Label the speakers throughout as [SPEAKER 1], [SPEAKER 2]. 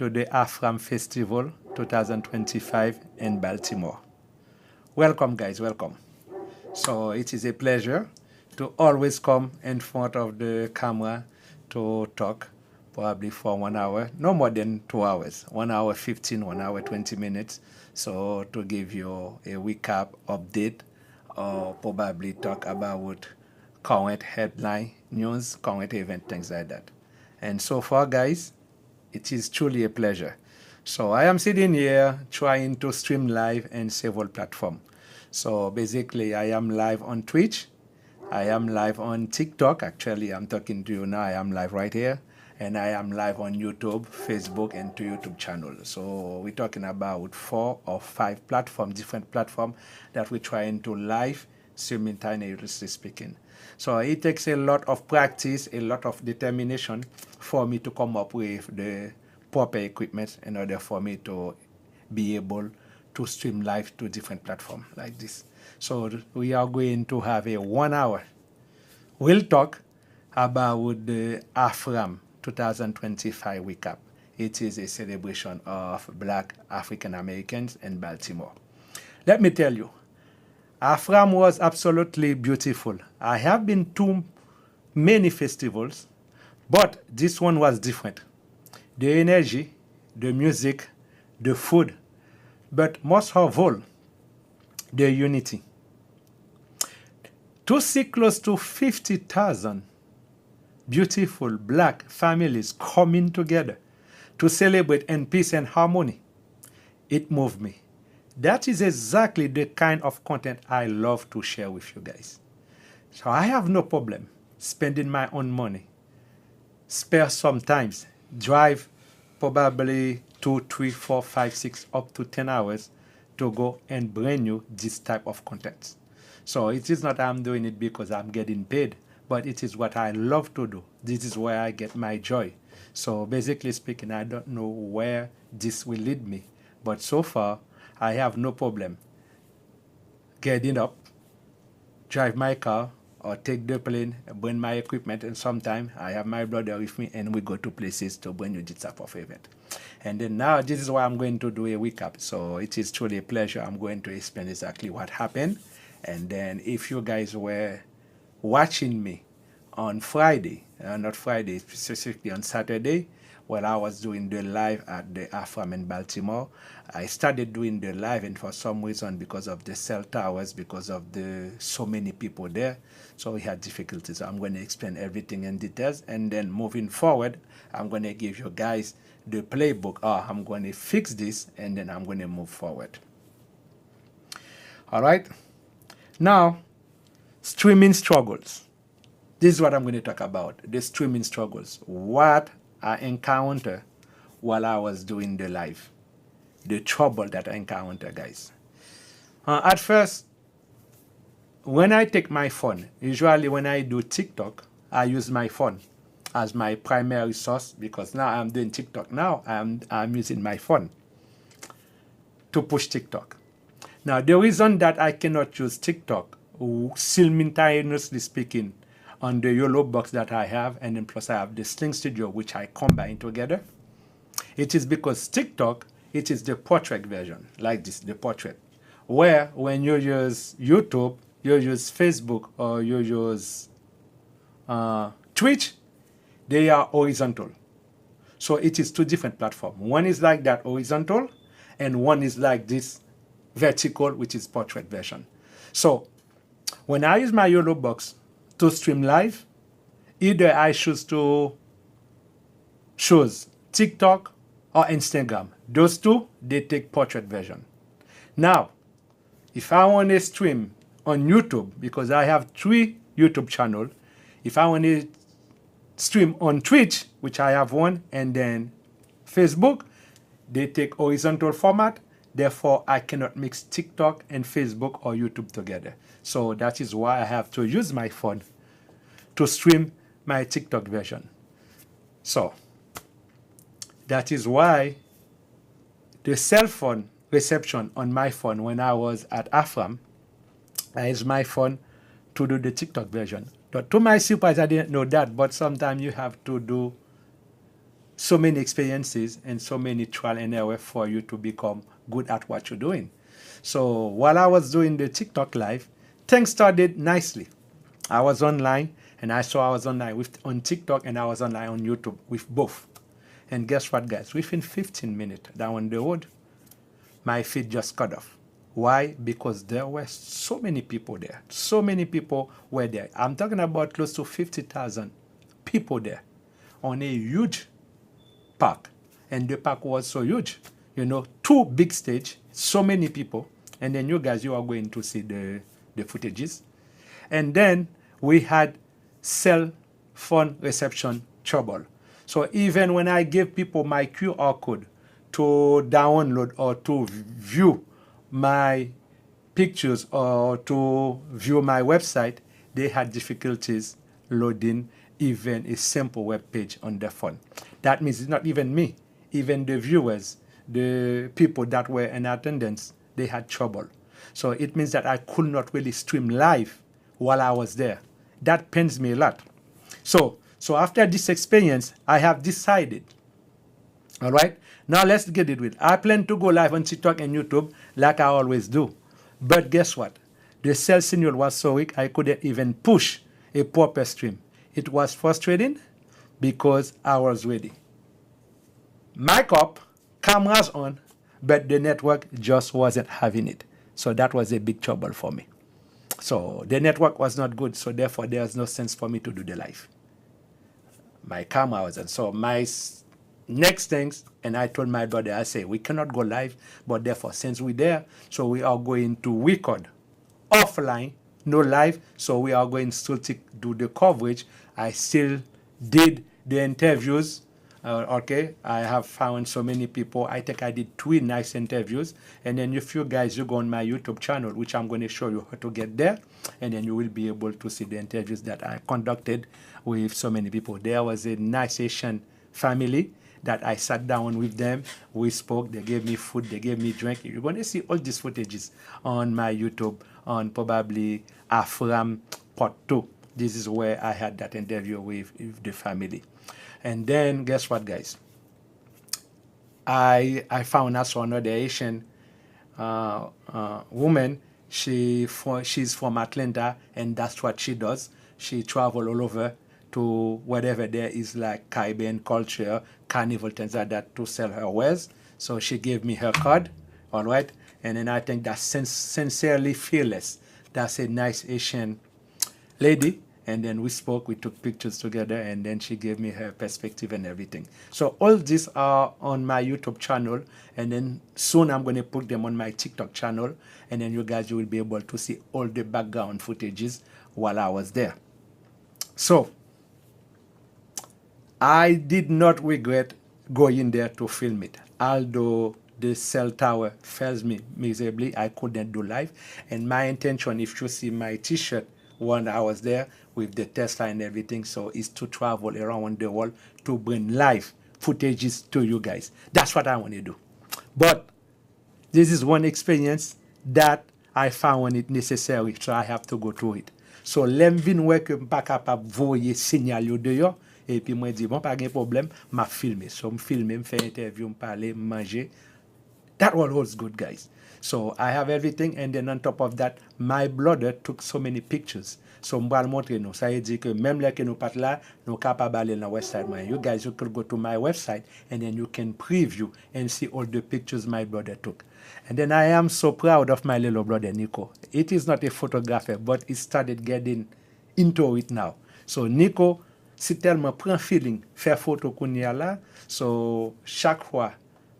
[SPEAKER 1] to the AFRAM Festival 2025 in Baltimore. Welcome, guys, welcome. So it is a pleasure to always come in front of the camera to talk, probably for 1 hour, no more than 2 hours, 1 hour 15, 1 hour 20 minutes. So to give you a recap, update, or probably talk about current headline news, current event, things like that. And so far, guys, it is truly a pleasure. So I am sitting here trying to stream live in several platforms. So basically, I am live on Twitch. I am live on TikTok. Actually, I'm talking to you now. I am live right here. And I am live on YouTube, Facebook, and to YouTube channel. So we're talking about 4 or 5 platforms, different platforms that we're trying to live simultaneously speaking. So it takes a lot of practice, a lot of determination for me to come up with the proper equipment in order for me to be able to stream live to different platforms like this. So we are going to have a 1 hour. We'll talk about the AFRAM 2025 recap. It is a celebration of Black African Americans in Baltimore. Let me tell you, AFRAM was absolutely beautiful. I have been to many festivals, but this one was different. The energy, the music, the food, but most of all, the unity. To see close to 50,000 beautiful black families coming together to celebrate in peace and harmony, it moved me. That is exactly the kind of content I love to share with you guys. So I have no problem spending my own money, spare sometimes, drive probably 2, 3, 4, 5, 6, up to 10 hours to go and bring you this type of content. So it is not I'm doing it because I'm getting paid, but it is what I love to do. This is where I get my joy. So basically speaking, I don't know where this will lead me, but so far I have no problem getting up, drive my car, or take the plane, bring my equipment, and sometime I have my brother with me, and we go to places to bring you this type of event. And then now this is why I'm going to do a recap. So it is truly a pleasure. I'm going to explain exactly what happened. And then if you guys were watching me on Friday, not Friday, specifically on Saturday, while I was doing the live at the AFRAM in Baltimore, I started doing the live, and for some reason, because of the cell towers, because of the so many people there, so we had difficulties. So I'm going to explain everything in details, and then moving forward, I'm going to give you guys the playbook. I'm going to fix this, and then I'm going to move forward. All right. Now, streaming struggles. This is what I'm going to talk about, the streaming struggles. What I encountered while I was doing the live. The trouble that I encountered, guys. At first, when I take my phone, usually when I do TikTok, I use my phone as my primary source, because now I'm doing TikTok. Now I'm using my phone to push TikTok. Now, the reason that I cannot use TikTok simultaneously speaking on the yellow box that I have, and then plus I have the Sling Studio, which I combine together, it is because TikTok, it is the portrait version, like this, the portrait, where when you use YouTube, you use Facebook, or you use Twitch, they are horizontal. So it is 2 different platforms. One is like that, horizontal, and one is like this, vertical, which is portrait version. So when I use my yellow box to stream live, either I choose to choose TikTok or Instagram. Those 2, they take portrait version. Now, if I want to stream on YouTube, because I have 3 YouTube channels, if I want to stream on Twitch, which I have 1, and then Facebook, they take horizontal format. Therefore, I cannot mix TikTok and Facebook or YouTube together. So that is why I have to use my phone to stream my TikTok version. So that is why the cell phone reception on my phone when I was at AFRAM, I used my phone to do the TikTok version. But to my surprise, I didn't know that. But sometimes you have to do so many experiences and so many trial and error for you to become good at what you're doing. So while I was doing the TikTok live, things started nicely. I was online and I saw I was online on TikTok and I was online on YouTube with both. And guess what, guys? Within 15 minutes down the road, my feed just cut off. Why? Because there were so many people there. So many people were there. I'm talking about close to 50,000 people there on a huge park. And the park was so huge. You know, two big stage, so many people. And then you guys, you are going to see the footages. And then we had cell phone reception trouble. So even when I gave people my QR code to download or to view my pictures or to view my website, they had difficulties loading even a simple web page on their phone. That means it's not even me, even the viewers, the people that were in attendance, they had trouble. So it means that I could not really stream live while I was there. That pains me a lot. So after this experience, I have decided, all right, now let's get it with. I plan to go live on TikTok and YouTube like I always do. But guess what? The cell signal was so weak, I couldn't even push a proper stream. It was frustrating because I was ready. Mic up, cameras on, but the network just wasn't having it. So that was a big trouble for me. So the network was not good, so therefore there was no sense for me to do the live. My camera wasn't. So my next things, and I told my brother, I say, we cannot go live, but therefore since we're there, so we are going to record offline, no live, so we are going still to do the coverage. I still did the interviews. Okay, I have found so many people. I think I did 3 nice interviews. And then if you guys, you go on my YouTube channel, which I'm going to show you how to get there, and then you will be able to see the interviews that I conducted with so many people. There was a nice Asian family that I sat down with them. We spoke. They gave me food. They gave me drink. You're going to see all these footages on my YouTube on probably AFRAM Part 2. This is where I had that interview with the family. And then guess what, guys? I found also another Asian woman. She's from Atlanta, and that's what she does. She travel all over to whatever there is like Caribbean culture, carnival, things like that to sell her wares. So she gave me her card, all right? And then I think that's sincerely fearless. That's a nice Asian lady. And then we spoke, we took pictures together, and then she gave me her perspective and everything. So all these are on my YouTube channel, and then soon I'm going to put them on my TikTok channel, and then you guys will be able to see all the background footages while I was there. So I did not regret going there to film it, although the cell tower fails me miserably. I couldn't do live, and my intention, if you see my t-shirt when I was there with the Tesla and everything, so is to travel around the world to bring live footages to you guys. That's what I want to do. But this is one experience that I found it necessary, so I have to go through it. So lem vin wè ke m'pa kapab voye signal yo de yo, et puis moi di bon, pas gen problème, m'a filmé. So m'filme, m'fait interview, m'parle, m'manger. That all was good, guys. So I have everything, and then on top of that, my brother took so many pictures. So m'bral montre nou. Ça veut dire que même là que nous pat là, nous capable aller dans website moi. You guys, you could go to my website, and then you can preview and see all the pictures my brother took. And then I am so proud of my little brother Nico. It is not a photographer, but he started getting into it now. So Nico, c'est tellement prend feeling faire photo kounya là. So chaque fois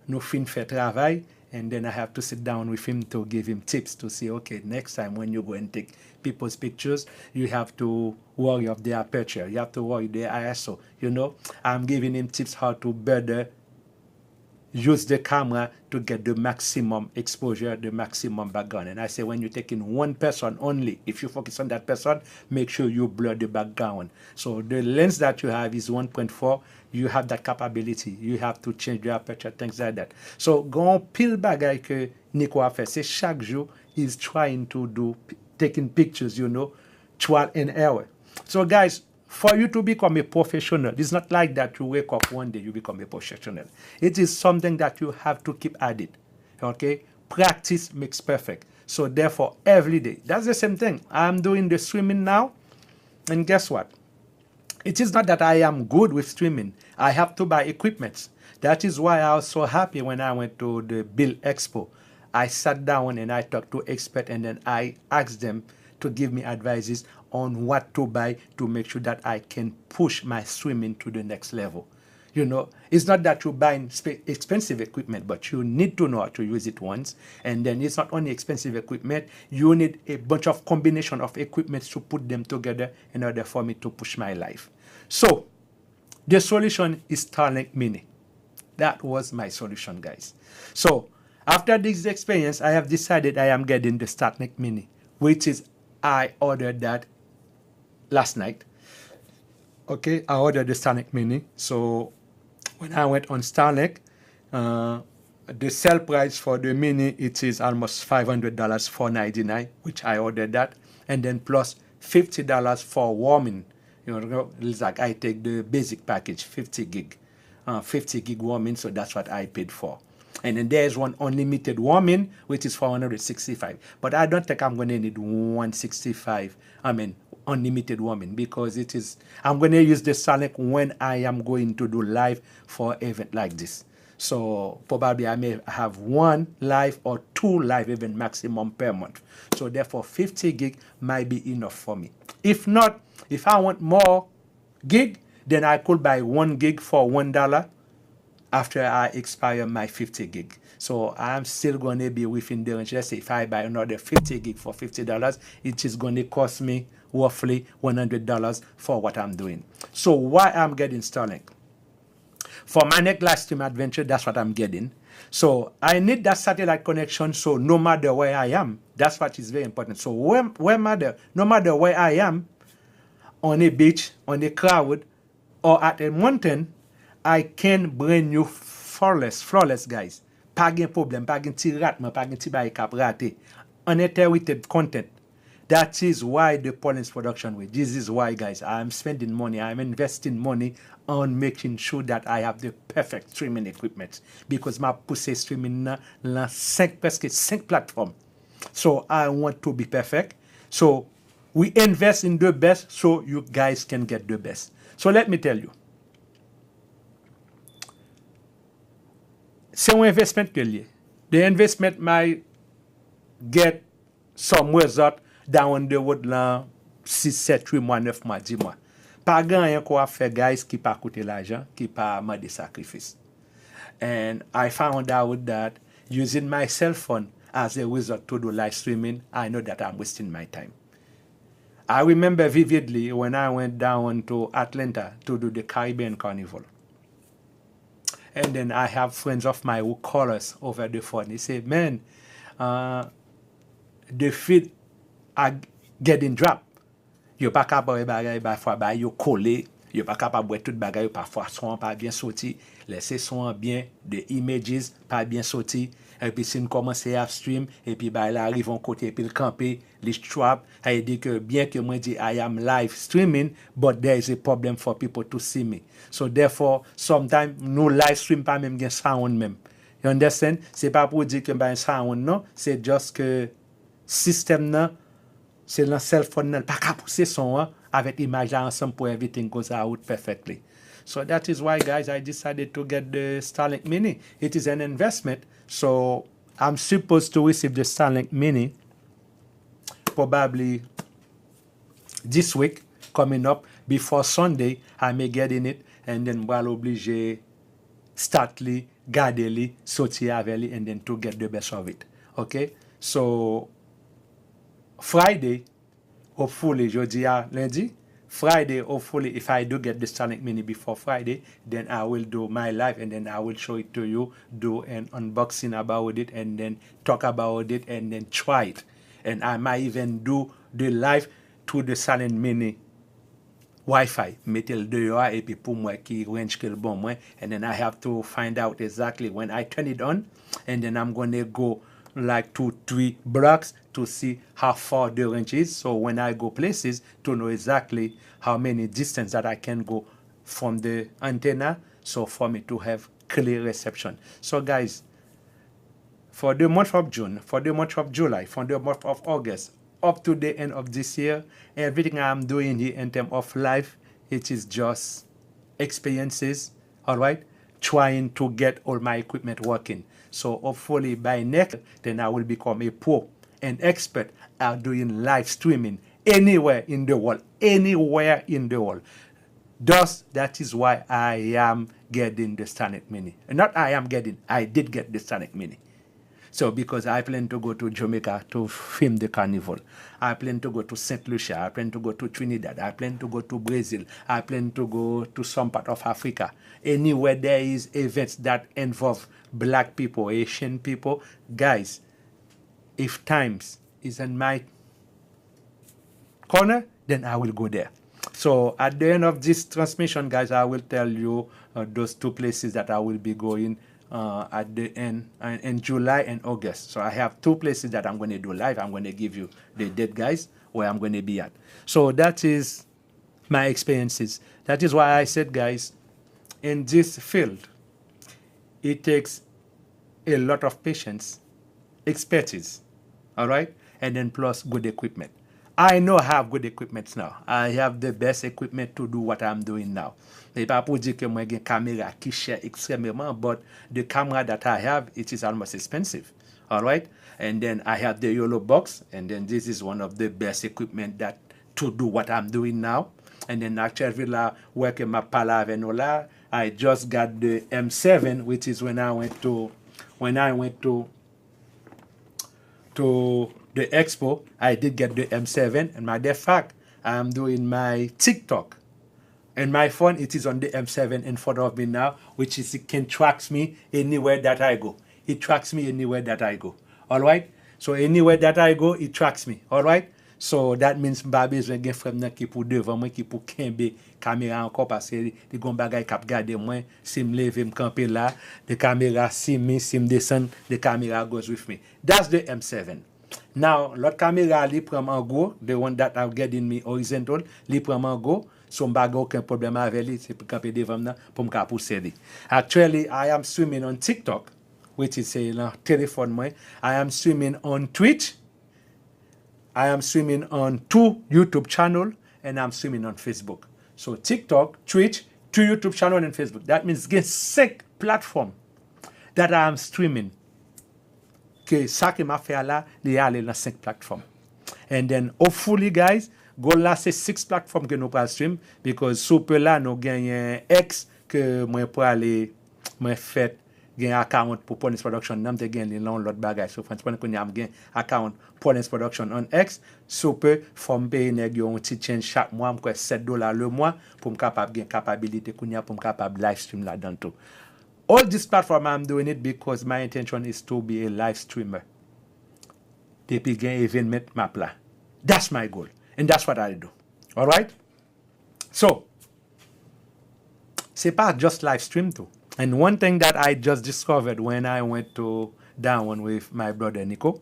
[SPEAKER 1] nous fin fait travail, and then I have to sit down with him to give him tips to say, okay, next time when you go and take people's pictures, you have to worry of the aperture, you have to worry the ISO. You know, I'm giving him tips how to better use the camera to get the maximum exposure, the maximum background. And I say, when you're taking one person only, if you focus on that person, make sure you blur the background. So the lens that you have is 1.4. You have that capability. You have to change the aperture, things like that. So, gon pile bagay que Nico a fait. C'est chaque jour, he's trying to do, taking pictures, you know, trial and error. So, guys, For you to become a professional, it's not like that you wake up one day, you become a professional. It is something that you have to keep at it. Okay? Practice makes perfect. So therefore, every day, that's the same thing. I'm doing the swimming now, and guess what? It is not that I am good with swimming. I have to buy equipment. That is why I was so happy when I went to the Bill Expo. I sat down and I talked to experts, and then I asked them to give me advices on what to buy to make sure that I can push my swimming to the next level. You know, it's not that you're buying expensive equipment, but you need to know how to use it once. And then it's not only expensive equipment, you need a bunch of combination of equipment to put them together in order for me to push my life. So the solution is Starlink Mini. That was my solution, guys. So after this experience, I have decided I am getting the Starlink Mini, which is I ordered that last night. Okay, I ordered the Starlink Mini. So when I went on Starlink, the sale price for the Mini, it is almost $500, $499, which I ordered that, and then plus $50 for warming. You know, it's like I take the basic package, 50 gig warming, so that's what I paid for. And then there's one unlimited warming, which is 465. But I don't think I'm going to need 165. Unlimited warming, because it is, I'm going to use the Starlink when I am going to do live for an event like this. So probably I may have one live or two live event maximum per month. So therefore 50 gig might be enough for me. If not, if I want more gig, then I could buy 1 gig for $1 after I expire my 50 gig. So I'm still going to be within the range. Let's say if I buy another 50 gig for $50, it is going to cost me roughly $100 for what I'm doing. So why I'm getting Starlink? For my next live stream adventure, that's what I'm getting. So I need that satellite connection, so no matter where I am, that's what is very important. So no matter where I am, on a beach, on a cloud, or at a mountain, I can bring you flawless guys. Pas gen problem, pas gen ti ratman, pas gen ti bay kap rate. Uninterrupted content. That is why the Pollens production way. This is why, guys, I'm spending money, I'm investing money on making sure that I have the perfect streaming equipment. Because ma pousse streaming na presque 5 platforms. So I want to be perfect. So we invest in the best so you guys can get the best. So let me tell you. C'est un investment que lié. The investment might get some result down the road là 6, 7, 8 mois, 9 mois, 10 mois. Pas grand quoi faire guys qui pas coûter l'argent, qui pas demander sacrifice. And I found out that using my cell phone as a result to do live streaming, I know that I'm wasting my time. I remember vividly when I went down to Atlanta to do the Caribbean Carnival. And then I have friends of mine who call us over the phone. They say, man, the feed are getting dropped. Yo pas capable bagay parfois ba yo collé, yo pas capable tout bagay parfois son pas bien sorti, laisser son bien de images pas bien sorti, et puis si on commence à stream et puis ba là arrive en côté puis le camper, les trap, ça dit que bien que moi dit I am live streaming, but there is a problem for people to see me. So therefore sometimes no live stream pas même gen sound même. You understand? C'est pas pour dire que ben sound non, c'est juste que système nan c'est le cell phone nan pas ka pousser son avec image ensemble pour everything goes out perfectly. So that is why, guys, I decided to get the Starlink Mini. It is an investment, so I'm supposed to receive the Starlink Mini probably this week coming up. Before Sunday I may get in it, and then while obligé startly garder sortir avec and then to get the best of it. Okay, so Friday, hopefully, jeudi à lundi. Friday, hopefully, if I do get the Starlink Mini before Friday, then I will do my live and then I will show it to you, do an unboxing about it, and then talk about it, and then try it. And I might even do the live to the Starlink Mini Wi-Fi, mettez-le dehors et puis pour moi qui range que le bon moi, and then I have to find out exactly when I turn it on, and then I'm going to go like 2-3 blocks to see how far the range is. So when I go places, to know exactly how many distance that I can go from the antenna, so for me to have clear reception. So guys, for the month of June, for the month of July, for the month of August, up to the end of this year, everything I'm doing here in terms of life, it is just experiences, all right? Trying to get all my equipment working. So hopefully by next, then I will become a pro and expert at doing live streaming anywhere in the world, anywhere in the world. Thus, that is why I am getting the Starlink Mini. Not I am getting, I did get the Starlink Mini. So because I plan to go to Jamaica to film the carnival. I plan to go to St. Lucia. I plan to go to Trinidad. I plan to go to Brazil. I plan to go to some part of Africa. Anywhere there is events that involve black people, Asian people. Guys, if times is in my corner, then I will go there. So at the end of this transmission, guys, I will tell you those two places that I will be going at the end in July and August. So I have two places that I'm going to do live. I'm going to give you the date, guys, where I'm going to be at. So that is my experiences. That is why I said, guys, in this field, it takes a lot of patience, expertise, all right, and then plus good equipment. I know I have good equipment now. I have the best equipment to do what I'm doing now. Et pas pour dire que moi j'ai une caméra qui cher extrêmement, but the camera that I have, it is almost expensive. All right? And then I have the yellow box, and then this is one of the best equipment that to do what I'm doing now. And then actually working my palav and all that, I just got the M7, which is when I went to the expo, I did get the M7, and matter of fact, I'm doing my TikTok. And my phone, it is on the M7 in front of me now, which is it can track me anywhere that I go. It tracks me anywhere that I go. All right? So anywhere that I go, it tracks me. All right? So that means mba bezwen gen frem nan ki pou devan mwen ki pou kembe kamera anko parce li gon bagay kap gade mwen si m leve m kampe la, the camera see me, si m desen, the camera goes with me. That's the M7. Now, lot camera li pram an go, the one that are getting me horizontal, li pram an go, so m baga aucun problem avec li, se pou kampe devan nan pou m ka pousse li. Actually, I am streaming on TikTok, which is a telephone mwen. I am streaming on Twitch. I am streaming on 2 YouTube channels, and I'm streaming on Facebook. So TikTok, Twitch, 2 YouTube channels, and Facebook. That means get 6 platforms that I am streaming. Okay, ça que m'a fait là, li aller dans 5 plateformes. And then hopefully guys, go là c'est 6 plateformes que nous pas stream because super là nous gagne X que moi pour aller moi fait gain account pour Ponens Production nam te gain l'autre bagage so France qu'on y a gain account Ponens Production on X super from payer nèg yo un petit change chaque mois quoi $7 le mois pour me capable gain capabilité qu'on y a pour me capable live stream là dedans tout. All this platform I'm doing it because my intention is to be a live streamer. Depuis gain événement map là. That's my goal and that's what I do. All right? So c'est pas just live stream too. And one thing that I just discovered when I went to Down with my brother Nico,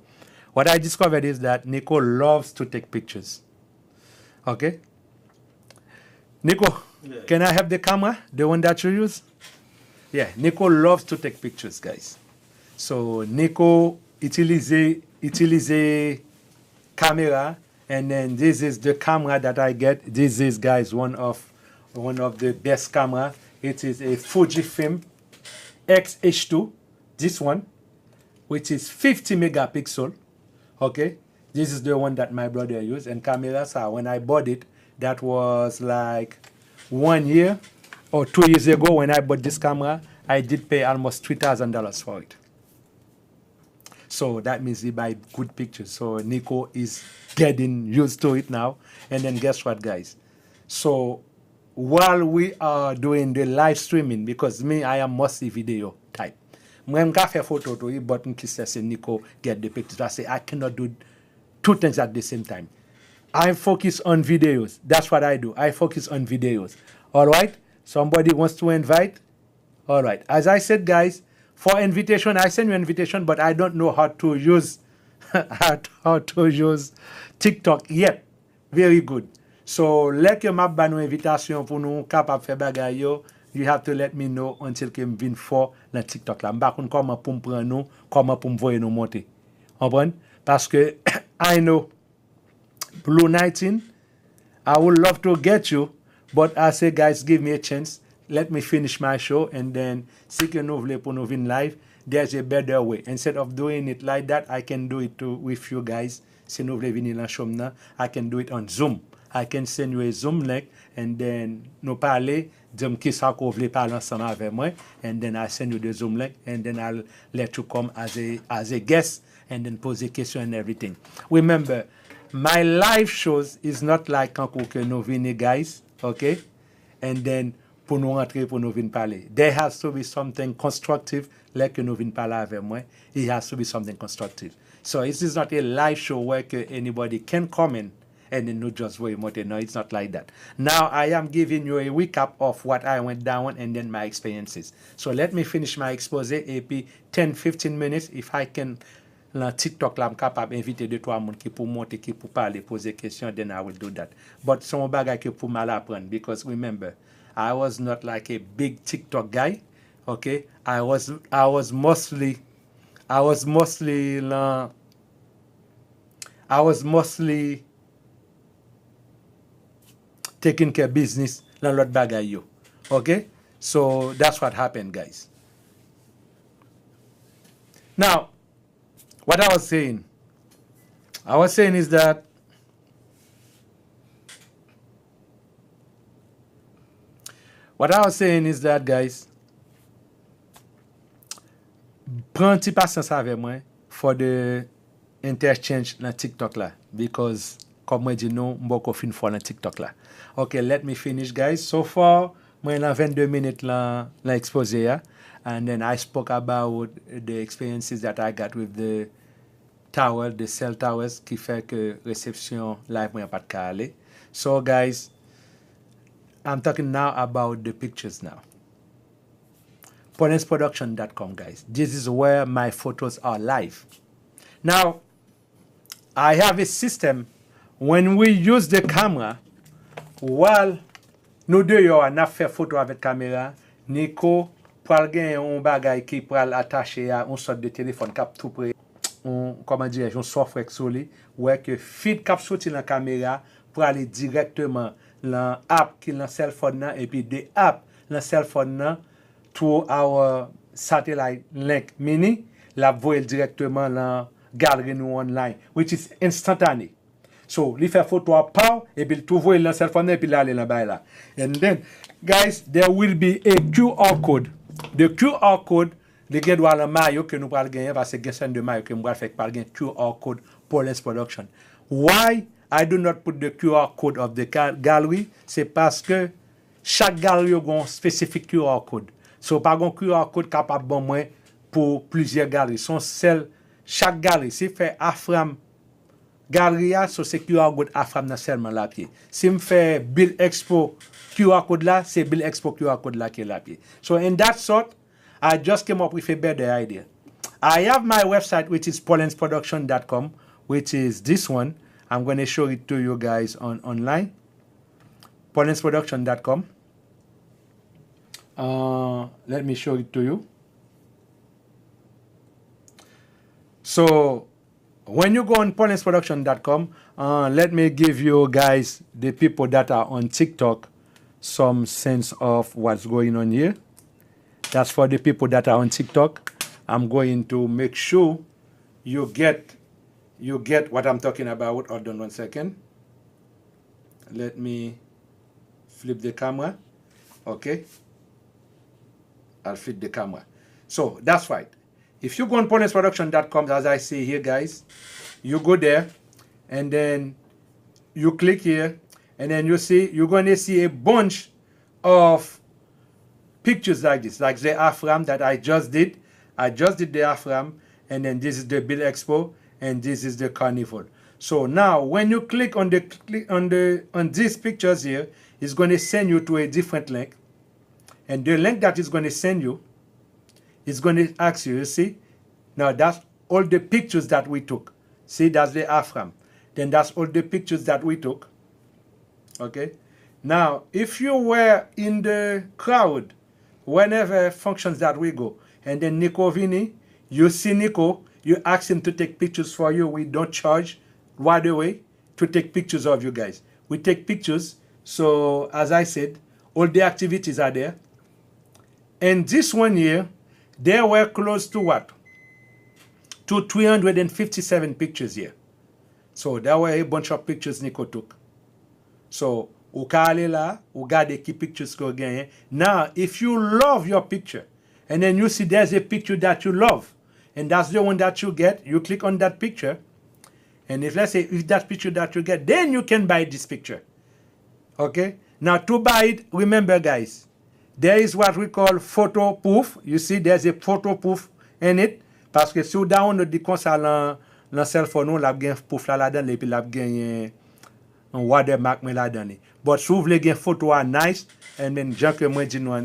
[SPEAKER 1] what I discovered is that Nico loves to take pictures. Okay? Nico, yeah. Can I have the camera? The one that you use? Yeah, Nico loves to take pictures, guys. So Nico utilise camera, and then this is the camera that I get. This is, guys, one of the best camera. It is a Fujifilm X-H2, this one, which is 50 megapixel. Okay, this is the one that my brother used. And cameras are, when I bought it, that was like 1 year or 2 years ago when I bought this camera. I did pay almost $3,000 for it. So that means he buy good pictures. So Nico is getting used to it now. And then guess what, guys? So while we are doing the live streaming, because me, I am mostly video type. When I have photo to it, but say Nico get the pictures. I say I cannot do 2 things at the same time. I focus on videos. That's what I do. I focus on videos. All right? Somebody wants to invite? All right. As I said, guys, For invitation, I send you invitation, but I don't know how to use how to use TikTok yet. Very good. So, like you map ban invitation pour nous capable faire bagay yo, you have to let me know until que me vin for dans TikTok là. M'pa konn comment pour me prendre nous, comment pour me voyer nous monter. Comprendre? Parce que I know Blue 19, I would love to get you, but I say guys, give me a chance. Let me finish my show, and then si que nous voulez pour nous vin live, there's a better way. Instead of doing it like that, I can do it too with you guys. Si nous voulez venir dans show na, I can do it on Zoom. I can send you a Zoom link, and then nous parler, dire qui ça qu'on voulait parler ensemble avec moi, and then I send you the Zoom link, and then I'll let you come as a guest, and then pose a question and everything. Remember, my live shows is not like quand que nous venons guys, okay? And then pour nous rentrer, pour nous venir parler. There has to be something constructive, like nous venons parler avec moi. It has to be something constructive. So this is not a live show where anybody can come in and then no just way more. No, it's not like that. Now I am giving you a recap of what I went down and then my experiences. So let me finish my expose, AP 10-15 minutes if I can. Dans TikTok là, je suis capable d'inviter 2-3 personnes qui pour monter, qui pour parler, poser des questions, then I will do that. But c'est un bagage que pour mal apprendre, because remember, I was not like a big TikTok guy, okay? I was mostly taking care of business dans l'autre bagage yo, okay? So that's what happened, guys. Now, what I was saying is that guys, prends un petit patience avec moi for the interchange dans TikTok là, because comme moi dit non, m'boko fin for dans TikTok là. Okay, let me finish, guys. So far, moi dans 22 minutes là exposé ya, and then I spoke about the experiences that I got with the tower, the cell towers, qui fait que réception live moi pas de aller. So guys, I'm talking now about the pictures now. PolensProduction.com, guys. This is where my photos are live. Now, I have a system when we use the camera, while nous deux yo on a fait photo avec caméra, Nico pral gen un bagay qui pral attaché à une sorte de téléphone cap tout près. Comment dire, un software sur lui, ouais que feed cap sorti dans la caméra pour aller directement dans l'app qui dans cell phone et puis des apps dans cell phone to our satellite link mini la voyer directement dans galerie nous online, which is instantaneous. So, li fait photo à pow et puis tout voyer dans cell phone et puis là aller là. And then guys, there will be a QR code. The QR code les gens doivent le maillot que nous allons gagner parce que c'est de maillot que nous allons faire par un QR code pour les production. Why I do not put the QR code of the gallery? C'est parce que chaque galerie a un spécifique QR code. So pas un QR code capable bon moins pour plusieurs galeries. Son seul chaque galerie si fait AFRAM galerie so c'est QR code AFRAM dans seulement la pied. Si me fait Bill Expo QR code là, c'est Bill Expo QR code là qui est la pied. So in that sort I just came up with a better idea. I have my website, which is polensproduction.com, which is this one. I'm going to show it to you guys online. polensproduction.com. Let me show it to you. So, when you go on polensproduction.com, let me give you guys, the people that are on TikTok, some sense of what's going on here. That's for the people that are on TikTok. I'm going to make sure you get what I'm talking about. Hold on 1 second. Let me flip the camera. Okay. I'll flip the camera. So that's right. If you go on polensproduction.com, as I say here, guys, you go there and then you click here and then you're going to see a bunch of pictures like this, like the AFRAM that I just did. I just did the AFRAM, and then this is the Bill Expo, and this is the Carnival. So now, when you click on these pictures here, it's going to send you to a different link, and the link that is going to send you It's going to ask you, you see? Now that's all the pictures that we took. See, that's the AFRAM. Then that's all the pictures that we took. Okay? Now, if you were in the crowd, whenever functions that we go, and then Nico Vini, you see Nico, you ask him to take pictures for you. We don't charge right away to take pictures of you guys. We take pictures. So, as I said, all the activities are there. And this one year, there were close to what? To 357 pictures here. So, there were a bunch of pictures Nico took. So, ou ka ale la, ou gade ki pictures ko genye. Now, if you love your picture, and then you see there's a picture that you love, and that's the one that you get, you click on that picture, and if let's say, if that picture that you get, then you can buy this picture. Okay? Now, to buy it, remember guys, there is what we call photo proof. You see, there's a photo proof in it, parce que si ou download di konsa lan cell phone ou, la gen proof la dan, epi la gen un watermark me la dan. But si ou vle gen photo are nice, and then jan ke mwen di nou,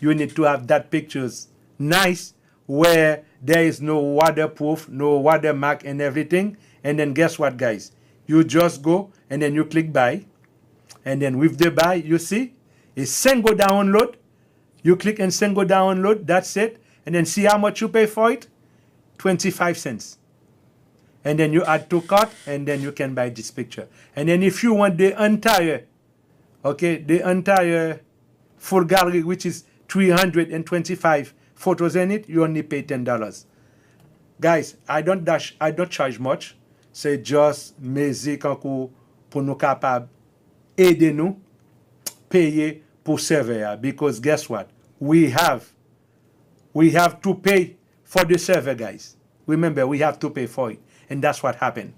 [SPEAKER 1] you need to have that pictures nice, where there is no waterproof, no watermark and everything. And then guess what, guys? You just go and then you click buy. And then with the buy, you see, it's send go download. You click and send go download. That's it. And then see how much you pay for it? 25 cents. And then you add to cart, and then you can buy this picture. And then if you want the entire, okay, the entire full gallery, which is 325 photos in it, you only pay $10. Guys, I don't charge much. C'est just musique pour nous capable aider nous payer pour server, because guess what? We have to pay for the server, guys. Remember, we have to pay for it. And that's what happened.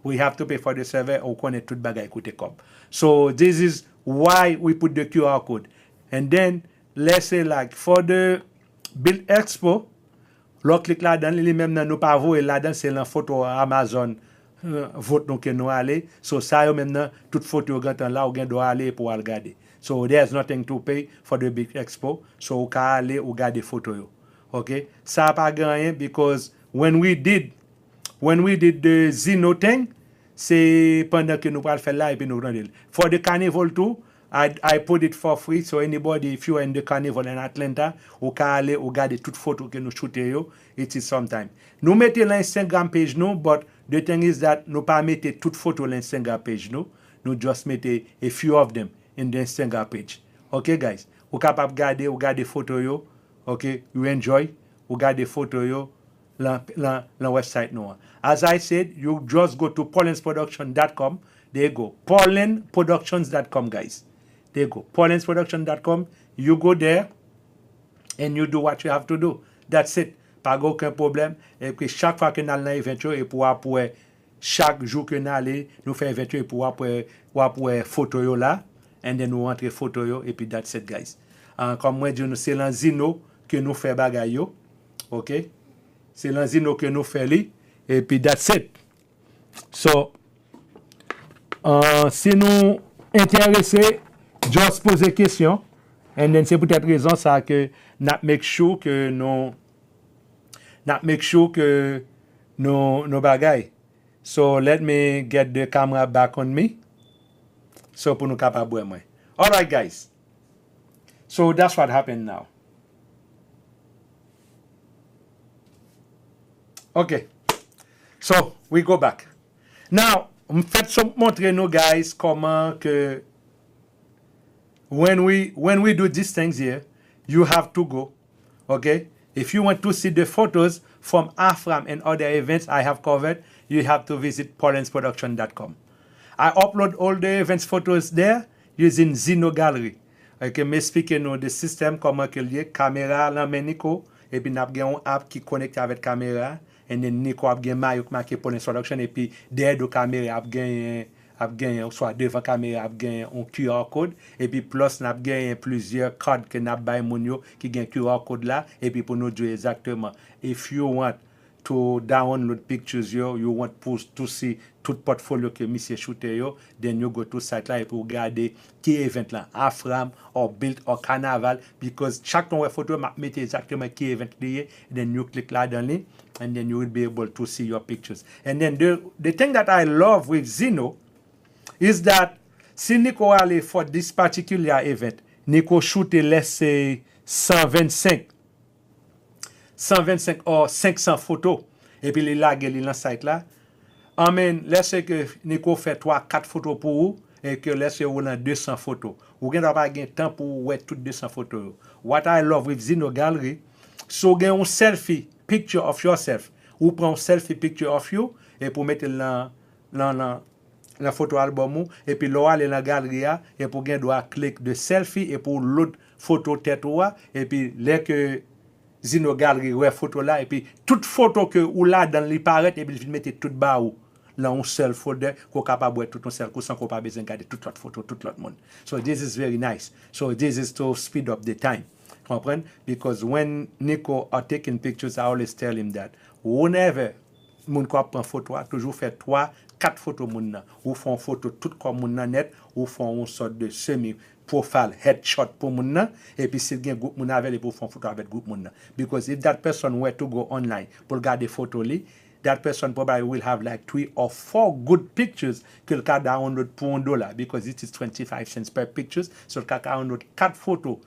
[SPEAKER 1] We have to pay for the server ou konen tout bagay koute kop. So this is why we put the QR code. And then, let's say like for the Build Expo, lo click la dan, li même nan nou pa voye la dan, c'est lan photo Amazon vote nou ke nou ale. So sa yo même nan, tout photo yo gantan la ou gen do ale pou al gade. So there's nothing to pay for the Big Expo. So ou ka ale ou gade photo yo. Okay? Sa pa ganyen, because when we did the Zeno thing, c'est pendant que nous pral faire là et puis nous rendre. For the carnival too, I put it for free, so anybody, if you are in the carnival in Atlanta, ou ka ale ou gade tout photo que nous shoote yo, it is sometime. Nous mette l'Instagram page nou, but the thing is that nous pas mette tout photo l'Instagram page nou, nous just mette a few of them in the Instagram page. Okay guys, ou capable gade ou gade photo yo, okay, you enjoy, ou gade photo yo, la website nou. As I said, you just go to paulinsproduction.com. There you go. paulinsproductions.com, guys. There you go. paulinsproduction.com. You go there and you do what you have to do. That's it. Pas aucun problème. Et puis chaque fois que nous allons dans l'événement, et pour après chaque jour que nous allons, nous faisons l'événement et pour après photo yo là, and then nous rentrons photo yo, et puis that's it, guys. Comme moi je dis, c'est dans Zino que nous faisons bagay yo. OK? C'est dans Zino que nous faisons li, et puis that's it. So, si nous intéressés, just poser question, and then c'est peut-être raison ça que nous make sure que no bagay. So let me get the camera back on me. So pour nous capable moi. All right, guys. So that's what happened now. Okay. So we go back. Now, faites montrer nous guys comment que when we do these things here, you have to go. Okay? If you want to see the photos from AFRAM and other events I have covered, you have to visit paulinsproduction.com. I upload all the events photos there using Zeno Gallery. Okay, me explique nous the system comment que lié caméra là men Nico et puis n'a gen un app qui connecte avec caméra and then Nico a gen maillot marqué Paulin's Production et puis derrière de caméra a gen soit devant caméra a gen un QR code et puis plus n'a gen plusieurs codes que n'a bay moun yo qui gen QR code là et puis pour nous dire exactement if you want to download pictures yo, you want to see tout portfolio que monsieur shooter yo, then you go to site là et pour regarder qui event là, AFRAM or Build or Carnaval, because chaque nouvelle photo m'a mette exactement qui event lié, then you click là dans les, and then you will be able to see your pictures. And then the thing that I love with Zino is that si Nico allait for this particular event, Nico shoot let's say 125 or 500 photos, et puis il lage dans le site là. Amen, laissez que Nico fait 3-4 photos pour vous, et que laissez vous dans 200 photos. Vous n'avez pas de temps pour voir toutes 200 photos. What I love with Zino Gallery, so vous avez un selfie picture of yourself, ou prend un selfie picture of you, et pour mettre dans la photo album, et puis là, aller dans la galerie, et pour gagner droit clic de selfie, et pour l'autre photo tête, et puis là que Zino Gallery, ouais, photo là, et puis toute photo que ou là dans les paraît, et puis il mettre tout bas ou là un seul folder, qu'on capable de tout un seul coup sans qu'on pas besoin de garder toute l'autre photo, tout l'autre monde. So this is very nice. So this is to speed up the time. Comprendre? Because when Nico are taking pictures, I always tell him that whenever moun ko prend photo, toujours faire 3-4 photos moun nan. Ou font photo tout comme moun nan net, ou font une sorte de semi-profile headshot pour moun nan, et puis s'il gen groupe moun avec, pour font photo avec groupe moun nan. Because if that person were to go online pour regarder photo li, that person probably will have like 3 or 4 good pictures que le cas download pour $1 because it is 25 cents per pictures. So le cas download 4 photos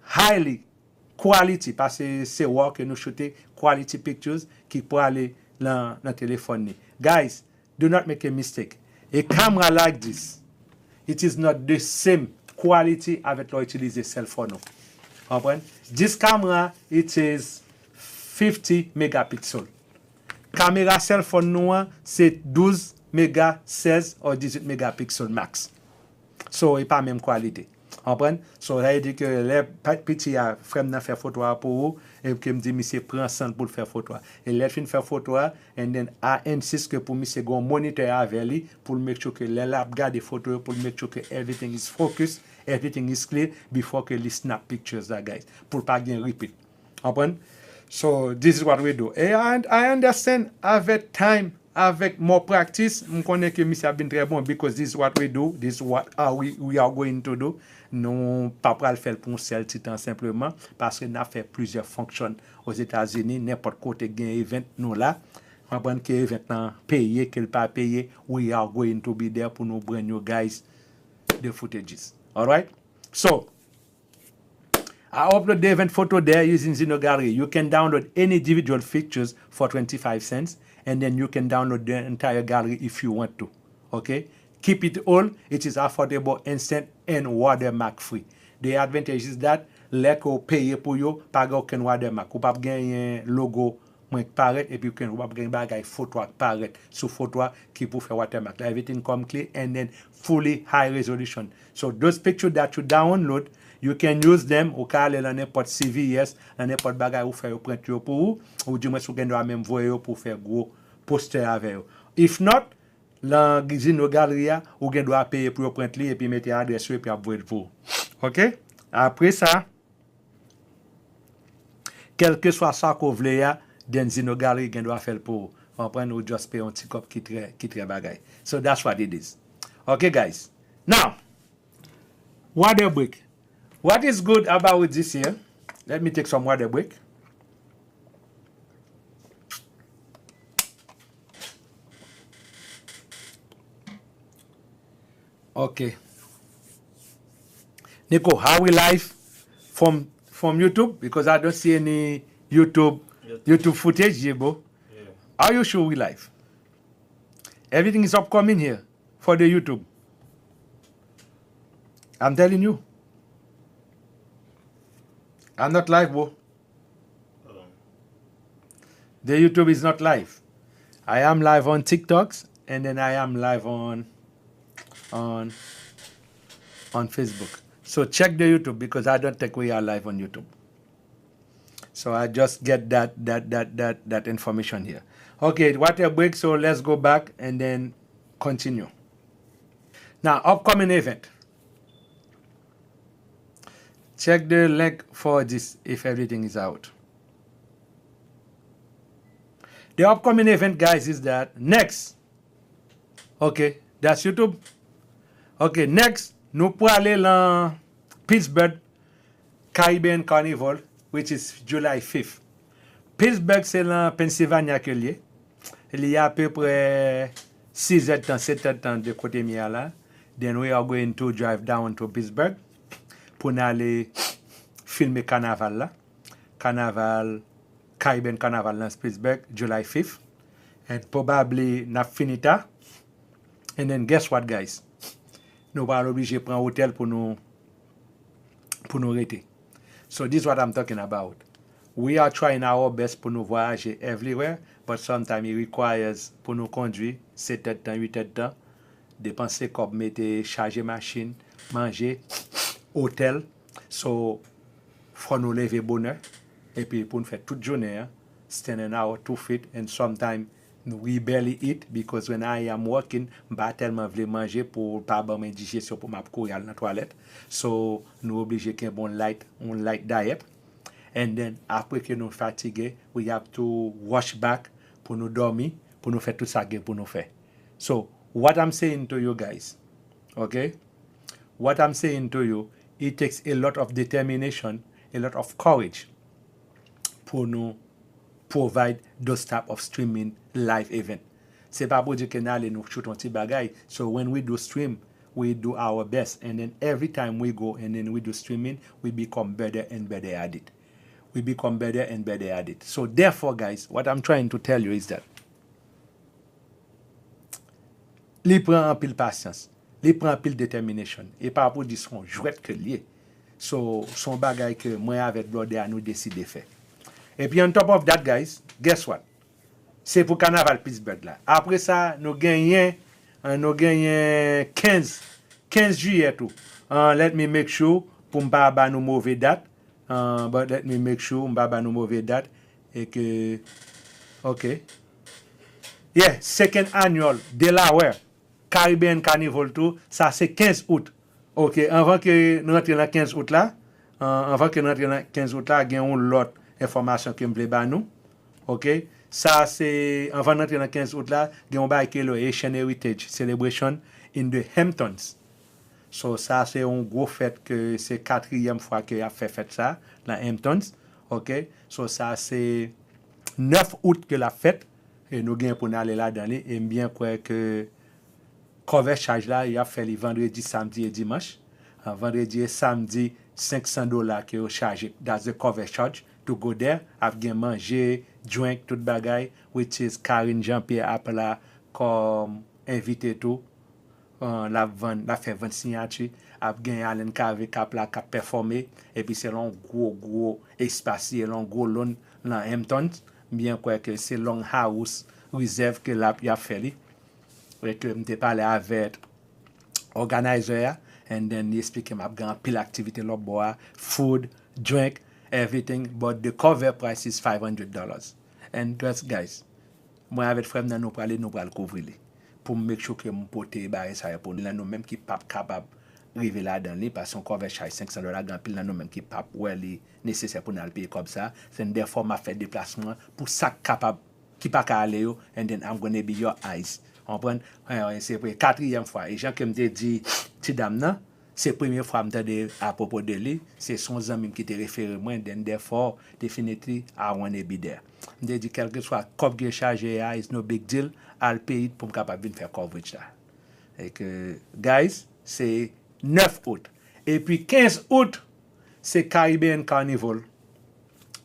[SPEAKER 1] highly quality, parce que c'est work que nous shooter quality pictures qui pour aller dans le téléphone. Guys, do not make a mistake. A camera like this, it is not the same quality avec l'utiliser cell phone. Comprendre? This camera, it is 50 megapixels. Caméra cell phone nous, c'est 12 méga, 16 ou 18 mégapixels max. So, il pas même qualité. Comprendre? So, ça veut dire que les petits frères n'a fait photo pour vous, et que me dit, monsieur, prend 100 pour faire photo. Et les fin faire photo, and then I insist que pour monsieur, go monitor avec lui, pour make sure que les lab garde des photos, pour make sure que everything is focused, everything is clear, before que les snap pictures, guys. Pour pas bien repeat. Comprendre? So, this is what we do. And I understand, avec time, avec more practice, je connais que monsieur a bien très bon, because this is what we do, this is what we are going to do. Nous pas le faire pour un seul titan simplement, parce que nous avons fait plusieurs fonctions aux États-Unis, n'importe côté gain event nous là. On va prendre que event payé, qu'il pas payé, we are going to be there pour nous bring you guys the footages. All right? So, I upload the event photo there using Zino Gallery. You can download any individual pictures for 25 cents, and then you can download the entire gallery if you want to. Okay? Keep it all. It is affordable, instant, and watermark free. The advantage is that, like you pay pour you, pas aucun watermark. Ou pas gagner logo qui paraît, et puis ou pas gagner bagay photo qui paraît sous photo qui pour faire watermark. Everything come clear and then fully high resolution. So those pictures that you download, you can use them ou ka aller dans n'importe CVS, dans n'importe bagay ou faire print yo pour ou du moins ou gen doit même voir pour faire gros poster avec yo. If not, dans Zino Gallery ou gen doit payer pour print li et puis mettre adresse et puis envoyer pour. OK? Après ça, quel que soit ça qu'on veut dans Zino Gallery gen doit faire pour comprendre ou just pay un petit cop qui très bagay. So that's what it is. Okay guys. Now, water break. What is good about this here? Let me take some water break. Okay. Nico, how we live from YouTube? Because I don't see any YouTube footage here, bro. Yeah. Are you sure we live? Everything is upcoming here for the YouTube. I'm telling you. I'm not live, bro. The YouTube is not live. I am live on TikToks, and then I am live on Facebook. So check the YouTube, because I don't think we are live on YouTube. So I just get that information here. Okay, water break. So let's go back and then continue. Now, upcoming event. Check the link for this if everything is out. The upcoming event, guys, is that next. Okay, that's YouTube. Okay, next, nous pour aller dans Pittsburgh Caribbean Carnival, which is July 5th. Pittsburgh, c'est dans Pennsylvania que lié. Il y a à peu près 6 heures de temps, 7 heures de temps de côté mia là. Then we are going to drive down to Pittsburgh pour aller filmer carnaval là. Carnaval, Caribbean Carnaval dans Pittsburgh, July 5th. And probably na finita. And then guess what, guys? Nous pas obligé de prendre un hôtel pour nous rester. So this is what I'm talking about. We are trying our best pour nous voyager everywhere, but sometimes it requires pour nous conduire 7 heures de temps, 8 heures de temps, dépenser comme mettre, charger machine, manger, hôtel. So, faut nous lever bonne heure, et puis pour nous faire toute journée, stand an hour, 2 feet, and sometimes we barely eat because when I am working, je tellement voulais manger pour pas avoir une digestion pour ma courir dans la toilette. So, nous obligés qu'un bon light diet. And then, après que nous fatigués, we have to wash back pour nous dormir, pour nous faire tout ça pour nous faire. So, what I'm saying to you guys, okay? What I'm saying to you, it takes a lot of determination, a lot of courage pour nous provide those type of streaming live event. C'est pas pour dire que nous allons nous shoot un petit bagay. So when we do stream, we do our best. And then every time we go and then we do streaming, we become better and better at it. We become better and better at it. So therefore, guys, what I'm trying to tell you is that li prend un pile patience, li prend un pile determination. Et pas pour dire son jouette que lié. So son bagay que moi avec Blodé à nous décider faire. Et puis on top of that, guys, guess what? C'est pour Carnaval Pittsburgh là. Après ça, nous gagnons 15 juillet tout. Let me make sure pour m'pa ba nous mauvais date. But let me make sure m'pa ba nous mauvais date et que OK. Yeah, second annual Delaware Caribbean Carnival tout, ça c'est 15 août. OK, avant que nous rentrions dans 15 août là, gagnons l'autre information que m'vle ba nous. OK? Ça c'est avant d'entrer dans 15 août là, gagnons ba que le Asian Heritage Celebration in the Hamptons. So ça c'est un gros fête que c'est 4e fois que a fait ça dans Hamptons. OK? So ça c'est 9 août que la fête et nous gagnons pour aller là dans et bien quoi que cover charge là, il a fait les vendredi, samedi et dimanche. Vendredi et samedi $500 que chargé. That's the cover charge to go there. I've gain manger, drink, tout bagay, which is Karine Jean-Pierre appela comme invité tout. La fait 20 signatures. I've gain Alain Cave cap la cap performer et puis c'est long gros espace et long gros long dans Hamptons. Bien quoi que c'est long house reserve que là il a fait. Et que m'te parlé avec organizer and then he explique m'a grand pile activité là bois, food, drink, everything, but the cover price is $500. And guys, moi avec frère nous parler nous va le couvrir pour make sure que mon pote ba ça pour nous même qui pas capable river là dans lui parce qu'on cover charge $500 grand pile nous même qui pas really nécessaire pour nous payer comme ça. C'est une fois m'a fait déplacement pour ça capable qui pas ka aller yo and then I'm going to be your eyes. On prend c'est pour 4e fois et Jean qui me dit ti dame nan c'est première fois m'entendre à propos de lui c'est son ami qui te référé moi then therefore definitely I want to be there. Me dit quel que soit comme que chargé is no big deal I'll pay it pour me capable venir faire coverage là. Et que guys c'est 9 août et puis 15 août c'est Caribbean Carnival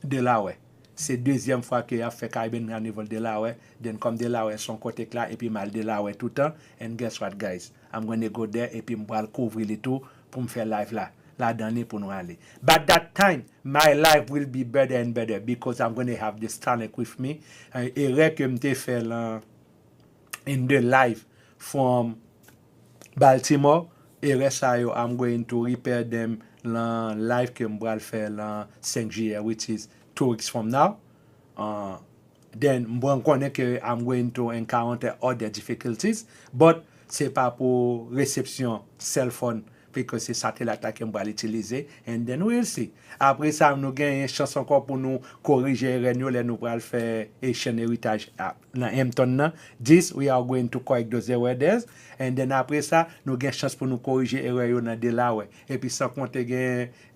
[SPEAKER 1] de là ouais. C'est deuxième fois qu'il a fait Caribbean Carnival de là ouais. Then comme de là ouais son côté là et puis mal de là ouais tout le temps. And guess what guys? I'm going to go there et puis m'val couvrir le tout pour me faire live là dernier pour nous aller. But that time my life will be better and better because I'm going to have the Starlink with me. Et que m'te fait in the live from Baltimore et reste I'm going to repair them live que m'val faire le 5 juillet which is 2 weeks from now. Then m'bon connaît que I'm going to encounter other difficulties but c'est pas pour réception cell phone because c'est satellite là qu'on va l'utiliser, and then we'll see. Après ça, nous gagnons une chance encore pour nous corriger erreur là nous pour faire Asian Heritage dans Hampton. This we are going to correct those errors, and then après ça, nous gagnons chance pour nous corriger erreur dans Delaware. Et puis sans compter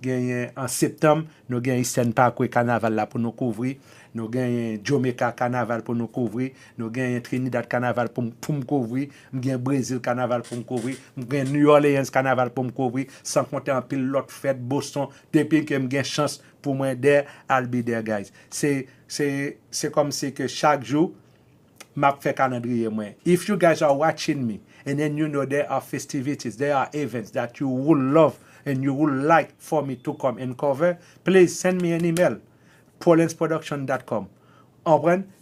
[SPEAKER 1] gagne en septembre, nous gagnons Eastern Parkway Carnaval là pour nous couvrir. Nous gagnons Jamaica Carnaval pour nous couvrir. Nous gagnons Trinidad Carnaval pour me couvrir. Nous gagnons Brésil Carnaval pour me couvrir. Nous gagnons New Orleans Carnaval pour me couvrir. Sans compter un pile l'autre fête Boston. Depuis que j'ai chance pour moi there, I'll be there, guys. C'est comme si que chaque jour, m'a fait calendrier moi. If you guys are watching me and then you know there are festivities, there are events that you would love and you would like for me to come and cover, please send me an email. paulinsproduction.com.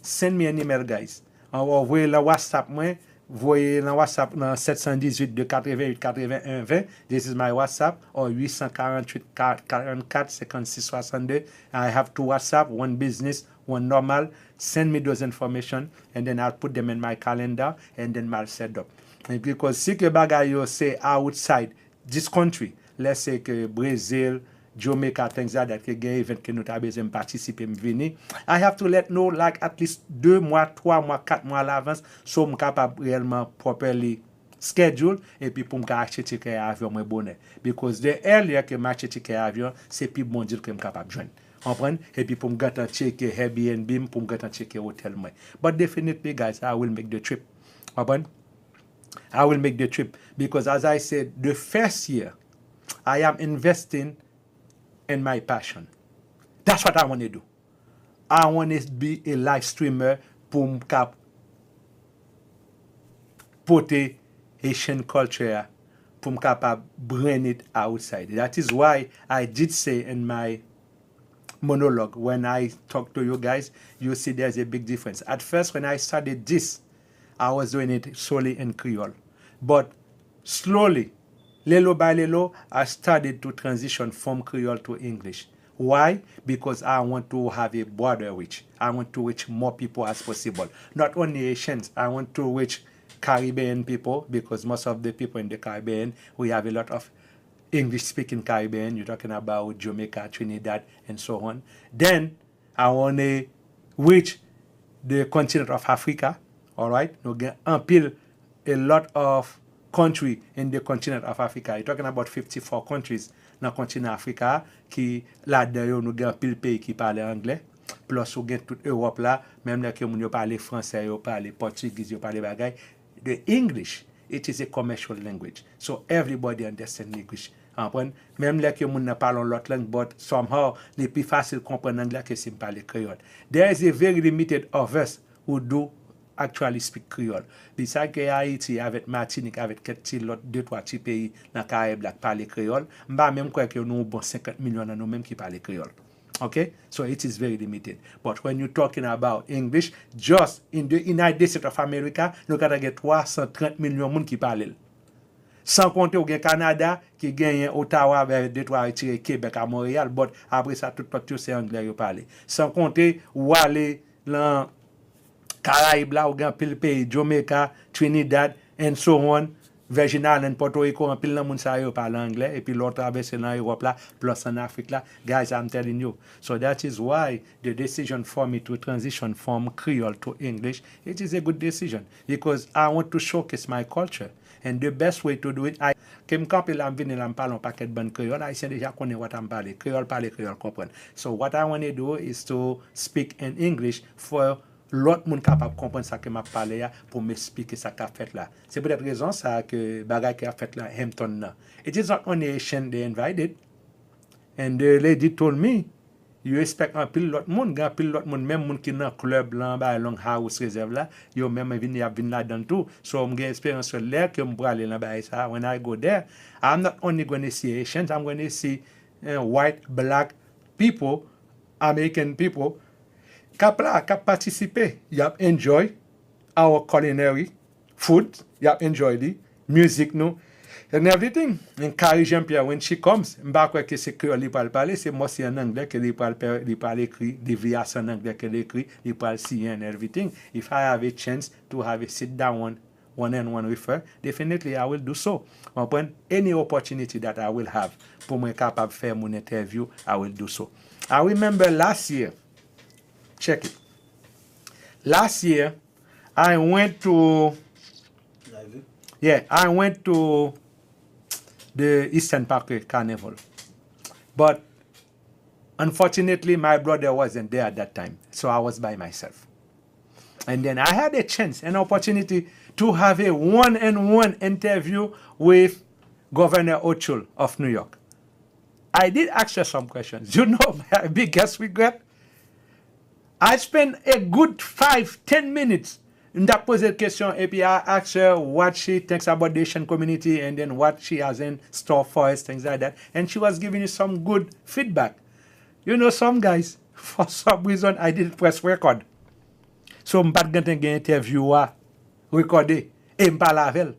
[SPEAKER 1] Send me an email, guys. Envoyez le WhatsApp moi. Voyez le WhatsApp dans 718 288 81 20. This is my WhatsApp. Or 848 44 56 62. I have two WhatsApp, one business, one normal. Send me those information and then I'll put them in my calendar and then I'll set up. And because si que bagay yo say outside this country, let's say que Brazil, Jamaica, things like that, que gen event que nous ta besoin participer m'vini. I have to let know like at least 2 mois, 3 mois, 4 mois à l'avance, so I'm capable réellement properly schedule et puis pour m'acheter ticket avion moi bonnet. Because the earlier que m'acheter ticket avion, c'est plus bon deal que m'capable joindre. Comprendre? Et puis pour m'gata checker Airbnb, pour m'gata checker hotel moi. But definitely guys, I will make the trip. Comprendre? I will make the trip because as I said, the first year I am investing in my passion. That's what I want to do. I want to be a live streamer pour m'cap porter Haitian culture pour m'capable bring it outside. That is why I did say in my monologue when I talk to you guys, you see there's a big difference. At first when I started this, I was doing it solely in Creole. But slowly, little by little, I started to transition from Creole to English. Why? Because I want to have a broader reach. I want to reach more people as possible. Not only Haitians, I want to reach Caribbean people because most of the people in the Caribbean, we have a lot of English-speaking Caribbean. You're talking about Jamaica, Trinidad, and so on. Then, I want to reach the continent of Africa. All right? We get until a lot of country in the continent of Africa. You're talking about 54 countries dans le continent Africa qui là-dedans nous avons pile pays qui parlent anglais. Plus nous avons toute Europe là, même là que nous parlent français, nous parlent portugais, nous parlent bagay. The English, it is a commercial language. So everybody understands English. Même là que nous parlons l'autre langue, but somehow c'est plus facile de comprendre l'anglais que si nous parlons créole. There is a very limited of us who do actually speak Creole. Besides que Haïti avec Martinique avec quelques l'autre 2-3 petits pays dans Caraïbes qui parlent créole, m'pa même quoi que nous bon 50 millions dans nous même qui parlent créole. Okay? So it is very limited. But when you're talking about English, just in the United States of America, nous gotta get 330 millions de gens qui parlent. Sans compter au Canada qui gagne Ottawa avec 2-3 retiré Québec à Montréal, but après ça tout c'est anglais yo parler. Sans compter ou aller dans Caraïbes là, ou gen pile pays, Jamaica, Trinidad, and so on, Virgin Islands, Puerto Rico, pile nan moun sa yo parle anglais, et puis l'autre traverse dans Europe là, plus en Afrique là. Guys, I'm telling you. So that is why the decision for me to transition from Creole to English, it is a good decision, because I want to showcase my culture. And the best way to do it, I kem kampe la m'vini la m'parle un paquet bon créole, Haïtien déjà connaît what I'm parler. Créole comprendre. So what I want to do is to speak in English for l'autre monde capable comprendre ça que m'a parlé pour m'expliquer ça qu'a fait là. C'est peut-être raison ça que bagay qui a fait là Hampton là. It is not only Asian they invited, and the lady told me you expect un pile l'autre monde, grand pile l'autre monde, même monde qui dans club là ba long house réserve là, yo même vinn là dans tout. So I'm getting experience là que m'pour aller là ba ça. When I go there, I'm not only going to see Asians, I'm going to see white, black people, American people. Cap participer, you have enjoy our culinary food, you have enjoy the music, no, and everything. And Carrie Jean-Pierre, when she comes, m'ba que c'est que li parle, c'est moi c'est en anglais que li parle écrit, des vias en anglais que li écrit, li parle si and everything. If I have a chance to have a sit down one-on-one with her, definitely I will do so. Upon any opportunity that I will have, pour moi capable faire mon interview, I will do so. I remember last year, check it. Last year, I went to, I went to the Eastern Parkway Carnival. But unfortunately, my brother wasn't there at that time, so I was by myself. And then I had a chance, an opportunity to have a one-on-one interview with Governor Hochul of New York. I did ask her some questions. You know, my biggest regret? I spent a good 5-10 minutes in that posed question, and I asked her what she thinks about the Asian community and then what she has in store for us, things like that. And she was giving you some good feedback. You know, some guys, for some reason, I didn't press record. So, I'm not going to get interviewer recorded and parler.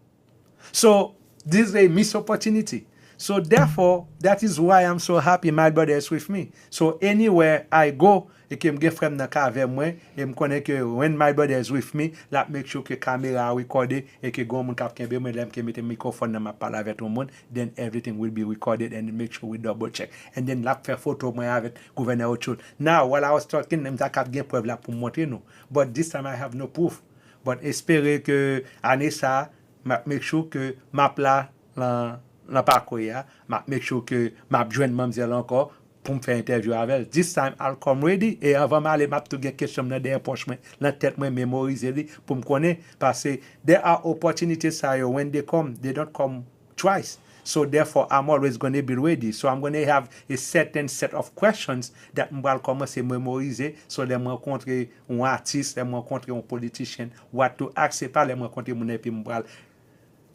[SPEAKER 1] So, this is a missed opportunity. So, therefore, that is why I'm so happy my brother is with me. So, anywhere I go, I can get from the car avec moi, et me connais que when my brother is with me, la make sure que camera recorded, et que go mon cap kembe moi, que mette microphone dans ma parle avec tout le monde, then everything will be recorded and make sure we double check. And then la faire photo moi avec gouverneur Hochul. Now, while I was talking, I'm ta cap gen preuve là pour montrer nous. But this time I have no proof. But espérer que année ça, make sure que map là, la parcours ya, make sure que m'a joindre mademoiselle encore pour me faire interview avec elle. This time I'll come ready et avant m'aller m'a tout gen question dans des poche moi, dans tête moi mémoriser li pour me connaître parce que there are opportunities when they come, they don't come twice. So therefore, I'm always going to be ready. So I'm going to have a certain set of questions that m'bral commencer mémoriser. So les rencontrer un artiste, les rencontrer un politicien, what to ask, pas les rencontrer mon et puis m'bral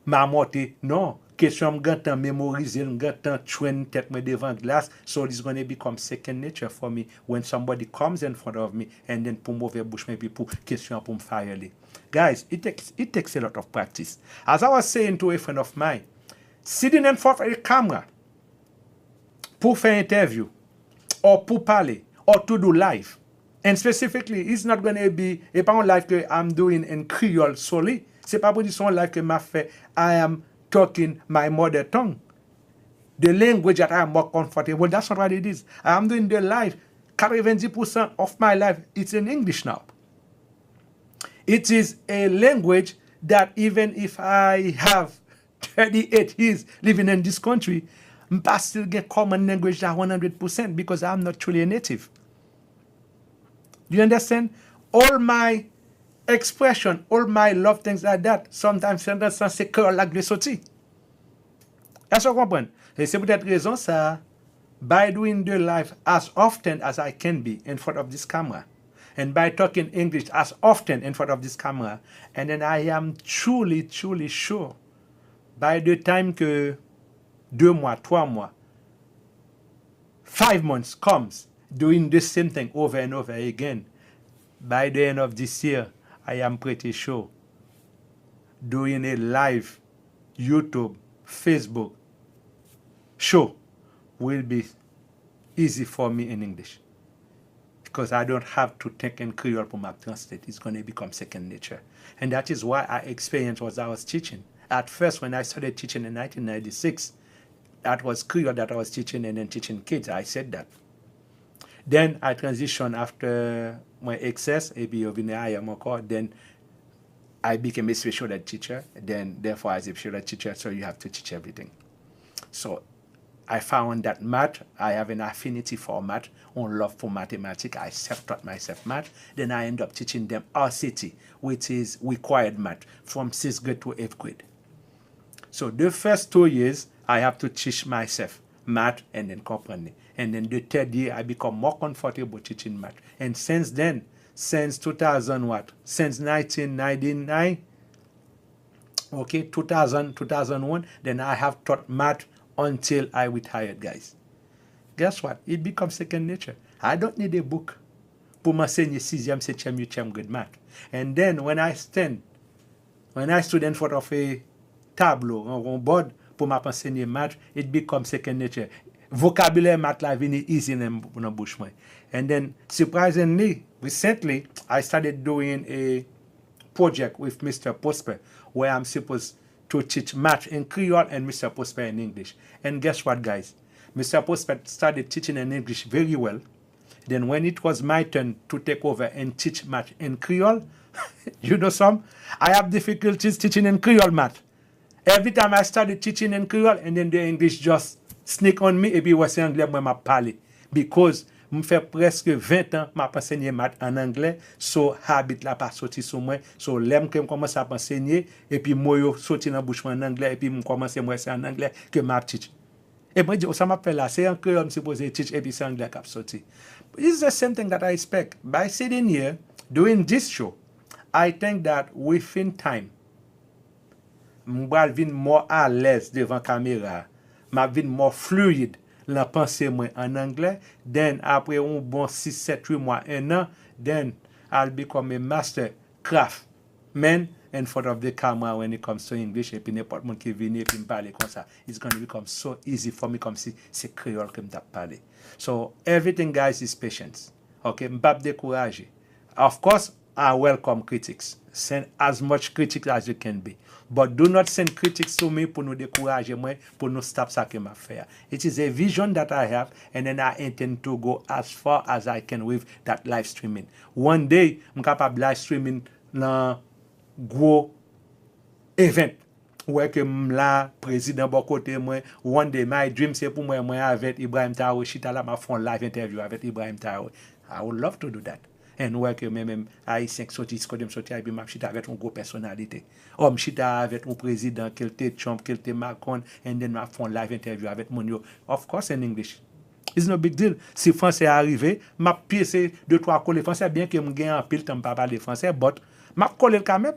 [SPEAKER 1] m'amoter. Non. Question m'gantan mémoriser, m'gantan train tête me devant glace. So it's going to become second nature for me when somebody comes in front of me and then pour m'ouvrir bouche me puis pour question pour me fire li. Guys, it takes a lot of practice. As I was saying to a friend of mine, sitting in front of a camera pour faire interview or pour parler or to do live, and specifically it's not going to be a pas un live que I'm doing in Creole solely. C'est pas pour dire son live que m'a fait I am talking my mother tongue, the language that I am more comfortable. That's not what it is. I am doing the live. 90% of my life it's in English now. It is a language that even if I have 38 years living in this country, I still get common language at 100% because I'm not truly a native. Do you understand? All my expression, all my love, things like that, sometimes c'est cœur la glissoti. Est-ce que vous comprenez? Et c'est peut-être raison ça, by doing the live as often as I can be in front of this camera, and by talking English as often in front of this camera, and then I am truly sure, by the time que 2 mois, 3 mois, 5 months comes, doing the same thing over and over again, by the end of this year, I am pretty sure doing a live YouTube, Facebook show will be easy for me in English because I don't have to think in Creole for my translate. It's going to become second nature. And that is why I experienced what I was teaching. At first, when I started teaching in 1996, that was Creole that I was teaching and then teaching kids. I said that. Then I transitioned after my excess, then I became a special ed teacher. Then, therefore, as a special ed teacher, so you have to teach everything. So I found that math, I have an affinity for math, on love for mathematics. I self-taught myself math. Then I end up teaching them RCT, which is required math, from 6th grade to 8th grade. So the first 2 years, I have to teach myself math and then comprehend. And then the third year, I become more comfortable teaching math. And since then, since 2000 what? Since 1999, okay, 2000, 2001, then I have taught math until I retired, guys. Guess what? It becomes second nature. I don't need a book pour m'enseigner 6e, 7e, 8e grade math. And then when I stood in front of a tableau, on board, pour m'enseigner math, it becomes second nature. Vocabulary math la vini easy in the bush. And then surprisingly, recently, I started doing a project with Mr. Prosper where I'm supposed to teach math in Creole and Mr. Prosper in English. And guess what, guys? Mr. Prosper started teaching in English very well. Then when it was my turn to take over and teach math in Creole, you know I have difficulties teaching in Creole math. Every time I started teaching in Creole and then the English just sneak on me, et puis c'est anglais moi m'a parlé. Because me fait presque 20 ans m'a enseigné math en anglais, so habit la pas sorti sur moi, so l'aime que me commence à enseigner et puis moi yo sorti dans bouche en anglais et puis me commencer moi c'est en anglais que m'a teach. Et moi dis ça m'appelle là, c'est en Creole me supposé teach et puis c'est anglais qui sorti. It's the same thing that I expect. By sitting here doing this show, I think that within time m'bral vin more à l'aise devant caméra, m'a vin more fluid la pensée moi en anglais, then après un bon 6 7 8 mois 1 an, then I'll become a master craft man in front of the camera when it comes to English et puis n'importe monde qui vient et puis me parler comme ça, it's going to become so easy for me comme si c'est créole que me t'a parlé. So everything guys is patience. Okay, m'pas décourager. Of course, I welcome critics. Send as much critics as you can be. But do not send critics to me pour nous décourager moi, pour nous stop ça que m'a fait. It is a vision that I have and then I intend to go as far as I can with that live streaming. One day, I'm capable live streaming dans gros event ouais que la président bon côté moi one day my dream c'est pour moi avec Ibrahim Traoré chita là m'a font live interview avec Ibrahim Traoré. I would love to do that. And ouais que même haïtien sorti côté sorti puis m'a chita avec une grosse personnalité. Homme chita avec un président qu'il était Trump, qu'il était Macron and then m'a font live interview avec mon yo. Of course in English. It's no big deal. Si français arrivé, m'a piécé deux trois coller français bien que me gagne en pile temps pas parler français but m'a coller quand même.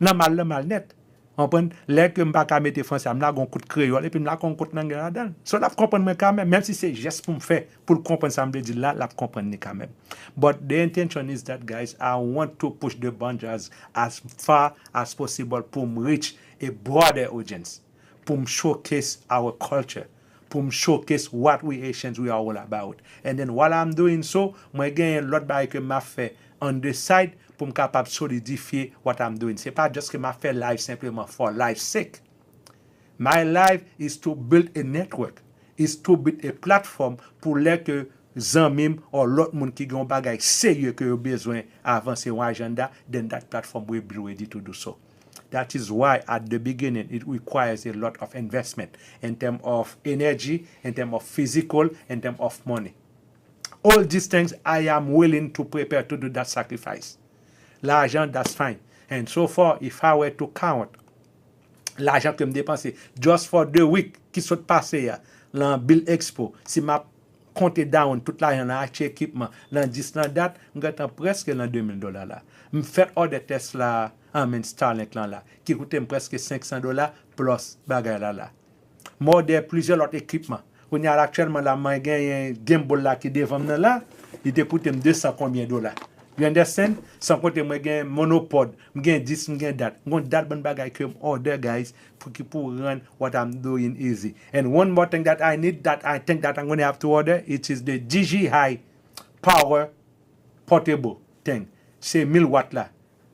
[SPEAKER 1] Nan mal net. On prend les que m'pa ka mettre français, m'la gon coup de créole et puis m'la gon coup de langue là-dedans. So la comprendre moi quand même si c'est juste pour me faire pour comprendre ça me dire là la comprendre quand même. But the intention is that guys I want to push the boundaries as far as possible pour me reach a broader audience. Pour me showcase our culture. Pour me showcase what we Asians we are all about. And then while I'm doing so, moi gagne l'autre bail que m'a fait on the side pour me capable solidifier what I'm doing. C'est pas juste que m'a fait live simplement for life's sake. My life is to build a network, is to build a platform pour les que zanmim ou l'autre monde qui gon bagay sérieux que yo besoin avancer un agenda, then that platform will be ready to do so. That is why at the beginning it requires a lot of investment in terms of energy, in terms of physical, in terms of money. All these things I am willing to prepare to do that sacrifice. L'argent, that's fine. And so far, if I were to count l'argent que me dépenser just for the week qui sont passé dans Bill Expo, si m'a compté down tout l'argent dans acheter équipement, dans 10 dans date, m'gatan presque dans $2,000 là. Me fait order Tesla en Starlink là qui coûtait presque $500 plus bagay là. More de plusieurs autres équipements. On y a actuellement là moi gagne un gimbal là qui devant là, il te coûte 200 combien $. You understand? Sans compter moi gagne monopod, m'gagne 10, m'gagne that. M'gon that bon bagay que order guys pour run what I'm doing easy. And one more thing that I need that I think that I'm going to have to order, it is the DG High Power Portable thing. C'est 1000 watts là.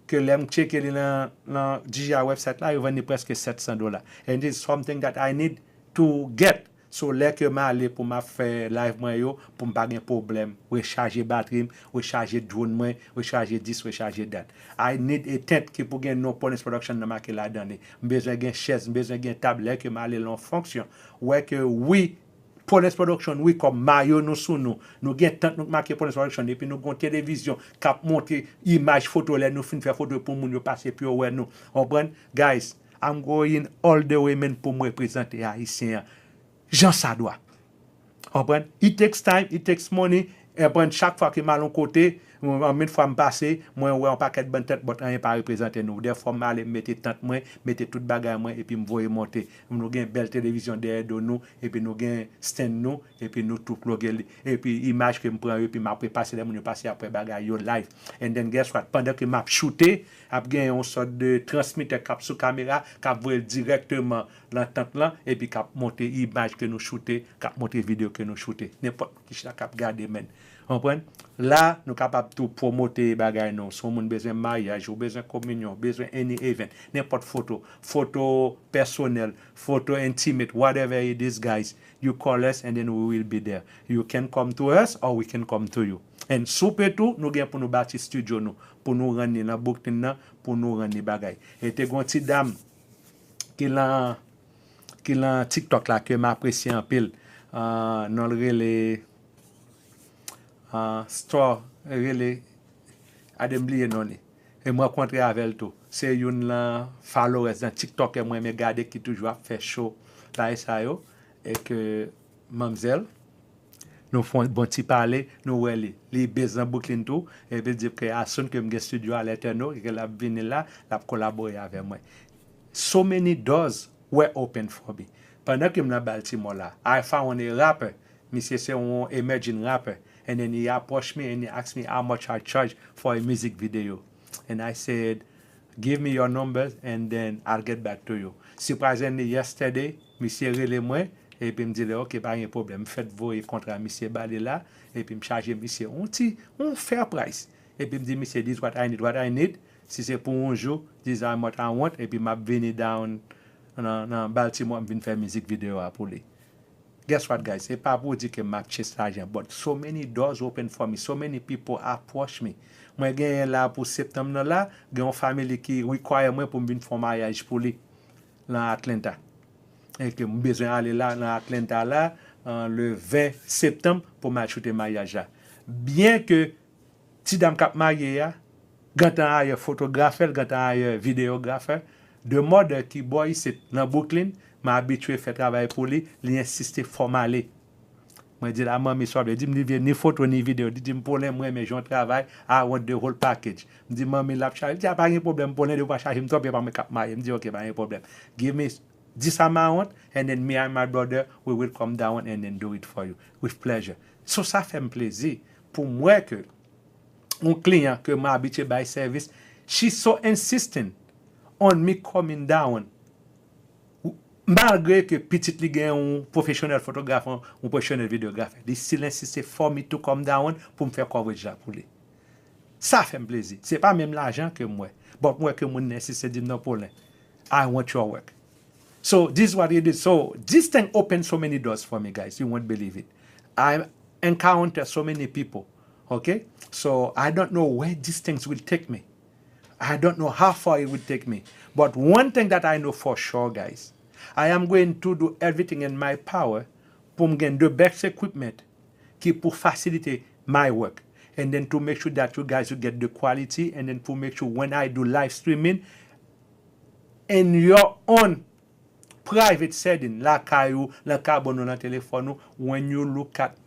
[SPEAKER 1] Que l'aime checker dans DJI website là, il vend presque $700. And it's something that I need to get. So là que m'a aller pour m'a faire live moi yo pour pas de problème, recharger batterie, recharger drone moi, recharger this, recharger that. I need a tent qui pour gain no police production dans marqué là-dedans. Besoin gain chaise, besoin gain table là que m'a aller en fonction. Ouais que oui police production oui comme Mario nous sous nous gain tant nous marqué police production et puis nous gon télévision cap monter image photo là nous fin faire photo pour moun yo passer puis ouais nous. Comprendre guys, I'm going all the way men pour me représenter haïtien. Jean ça doit. Comprendre? It takes time, it takes money. Et prendre chaque fois que mal on côté, une fois me passer, moi ouais un paquet de bonne tête, but rien pas représenter nous. Des fois mal mettre tante moi, mettre toute bagarre moi et puis me voyer monter. Nous gain belle télévision derrière de nous et puis nous gain stand nous et puis nous tout plugger et puis image que me prend et puis m'a passer les moun passer après bagarre yo live. And then guess what? Pendant que m'a shooter, a gain une sorte de transmetteur cap sur caméra cap voir directement dans tente là et puis cap monter image que nous shooter, cap monter vidéo que nous shooter. N'importe qui cap garder men. Comprenez? Là, nous sommes capables de promouvoir bagay non. Si on a besoin de mariage, ou besoin de communion, besoin any event, n'importe photo personnel, photo intimate, whatever it is, guys, you call us and then we will be there. You can come to us or we can come to you. And super tout, nous avons pour nous bâtir studio nous, pour nous rendre dans Brooklyn, pour nous rendre bagay. Et te gon ti dame qui l'a TikTok là que m'apprécie en pile. Non le store really adembliye non li. Et moi rencontré avec tout. C'est une la followers dans TikTok et moi me garder qui toujours fait show là ça yo et que mademoiselle nous font bon petit parler nous ouais les besoin Brooklyn tout et veut dire que à son que me studio à l'éterno et que la venir là la collaborer avec moi. So many doors were open for me. Pendant que je suis dans Baltimore là, I found a rapper. Monsieur c'est un emerging rapper. And then he approached me and he asked me how much I charge for a music video. And I said, give me your numbers and then I'll get back to you. Surprisingly, yesterday, monsieur relé moi et puis me dit, ok, pas de problème, faites vos contrats monsieur Balé là et puis me charger monsieur un fair price. Et puis me dit, monsieur, this is what I need. Si c'est pour un jour, this is how much I want. Et puis m'a venu down dans Baltimore, je viens faire music vidéo pour lui. Guess what, guys? C'est pas pour dire que m'a chase l'argent, but so many doors open for me. So many people approach me. Moi, j'ai là pour septembre là, j'ai une famille qui require moi pour me venir faire mariage pour lui dans Atlanta. Et que j'ai besoin d'aller là dans Atlanta là le 20 septembre pour m'acheter mariage là. Bien que si dame cap marié ya, gantan ailleurs photographe, gantan ailleurs vidéographe, de mode qui boy ici dans Brooklyn, m'a habitué à faire travail pour lui, il insiste formaler. Moi dis la maman soit dit me ni photo ni vidéo, dit me pour moi mais j'en travail, I want the whole package. Me dit maman la charge, il y a pas de problème pour ne pas charger me trop pas me cap marié, me dit OK, pas de problème. Give me this amount and then me and my brother we will come down and then do it for you with pleasure. So ça fait me plaisir pour moi que un client que m'a habitué by service, she's so insistent on me coming down. Malgré que petit li gen un professionnel photographe, un professionnel vidéographe, they still insist for me to come down pour me faire coverage là pour lui. Ça fait me plaisir. C'est pas même l'argent que moi, but moi que mon insiste dit non pour lui. I want your work. So this is what it is. So this thing opened so many doors for me, guys. You won't believe it. I encounter so many people. Okay? So I don't know where these things will take me. I don't know how far it will take me. But one thing that I know for sure, guys, I am going to do everything in my power pour me get the best equipment qui pour faciliter my work. And then to make sure that you guys will get the quality and then to make sure when I do live streaming in your own private setting, la caillou, la carbon on telephone, when you look at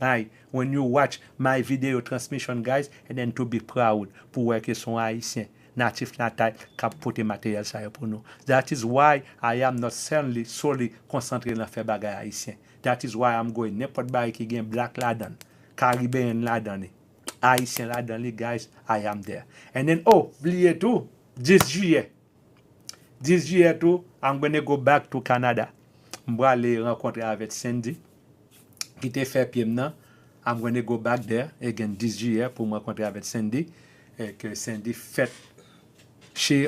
[SPEAKER 1] when you watch my video transmission, guys, and then to be proud pour work son haïtien. Natif natal cap porter matériel ça pour nous. That is why I am not solely concentré dans faire bagay haïtien. That is why I'm going n'importe bagay qui gain black ladan, caribbean ladan, haïtien ladan, guys, I am there. And then oubliez tout 10 juillet. 10 juillet tout, I'm going to go back to Canada. M'ba aller rencontrer avec Sandy qui te fait pied maintenant. I'm going to go back there again 10 juillet pour me rencontrer avec Sandy et que Sandy fait. She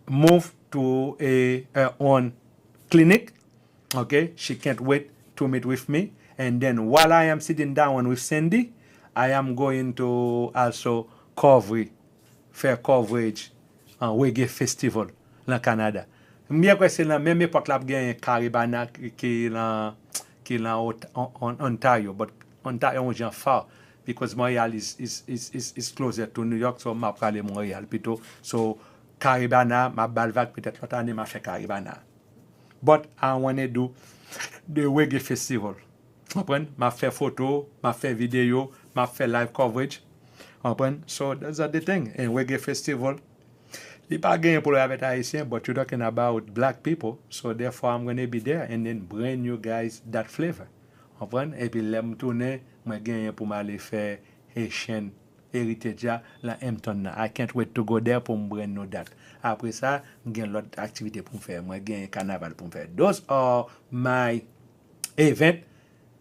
[SPEAKER 1] moved to her own clinic. Okay, she can't wait to meet with me. And then while I am sitting down with Cindy, I am going to also fair coverage reggae festival in Canada. Bien que c'est la même époque là gagne Caribana qui est en Ontario, but Ontario est far. Because Montreal is closer to New York, so m'a parlé Montréal plutôt. So Caribana, ma balvac peut-être l'autre année m'a fait Caribana. But I want to do the reggae festival. Comprenez? M'a fait photo, m'a fait vidéo, m'a fait live coverage. Comprenez? So that's the thing. And reggae festival, it's pas gain pour avec Haïtien, but you're talking about black people. So therefore I'm going to be there and then bring you guys that flavor. Comprenez? Et puis l'aime tourner, moi gagne pour m'aller faire Haitian heritage la Hampton. I can't wait to go there pour me bring no that. Après ça, j'ai l'autre activité pour faire. Moi gagne carnaval pour faire. Those are my event.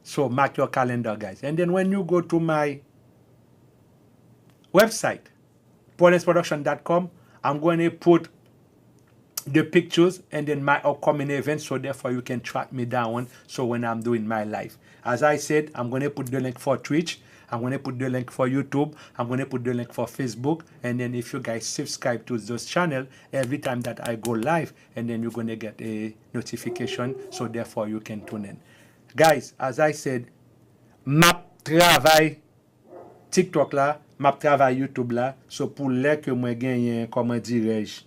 [SPEAKER 1] So mark your calendar, guys. And then when you go to my website, paulinsproduction.com. I'm going to put the pictures and then my upcoming events, so therefore you can track me down so when I'm doing my live. As I said, I'm going to put the link for Twitch, I'm going to put the link for YouTube, I'm going to put the link for Facebook, and then if you guys subscribe to those channels, every time that I go live, and then you're going to get a notification, so therefore you can tune in. Guys, as I said, map travail TikTok là, map travail YouTube là, so pour les que moi gagne, comment dirais-je,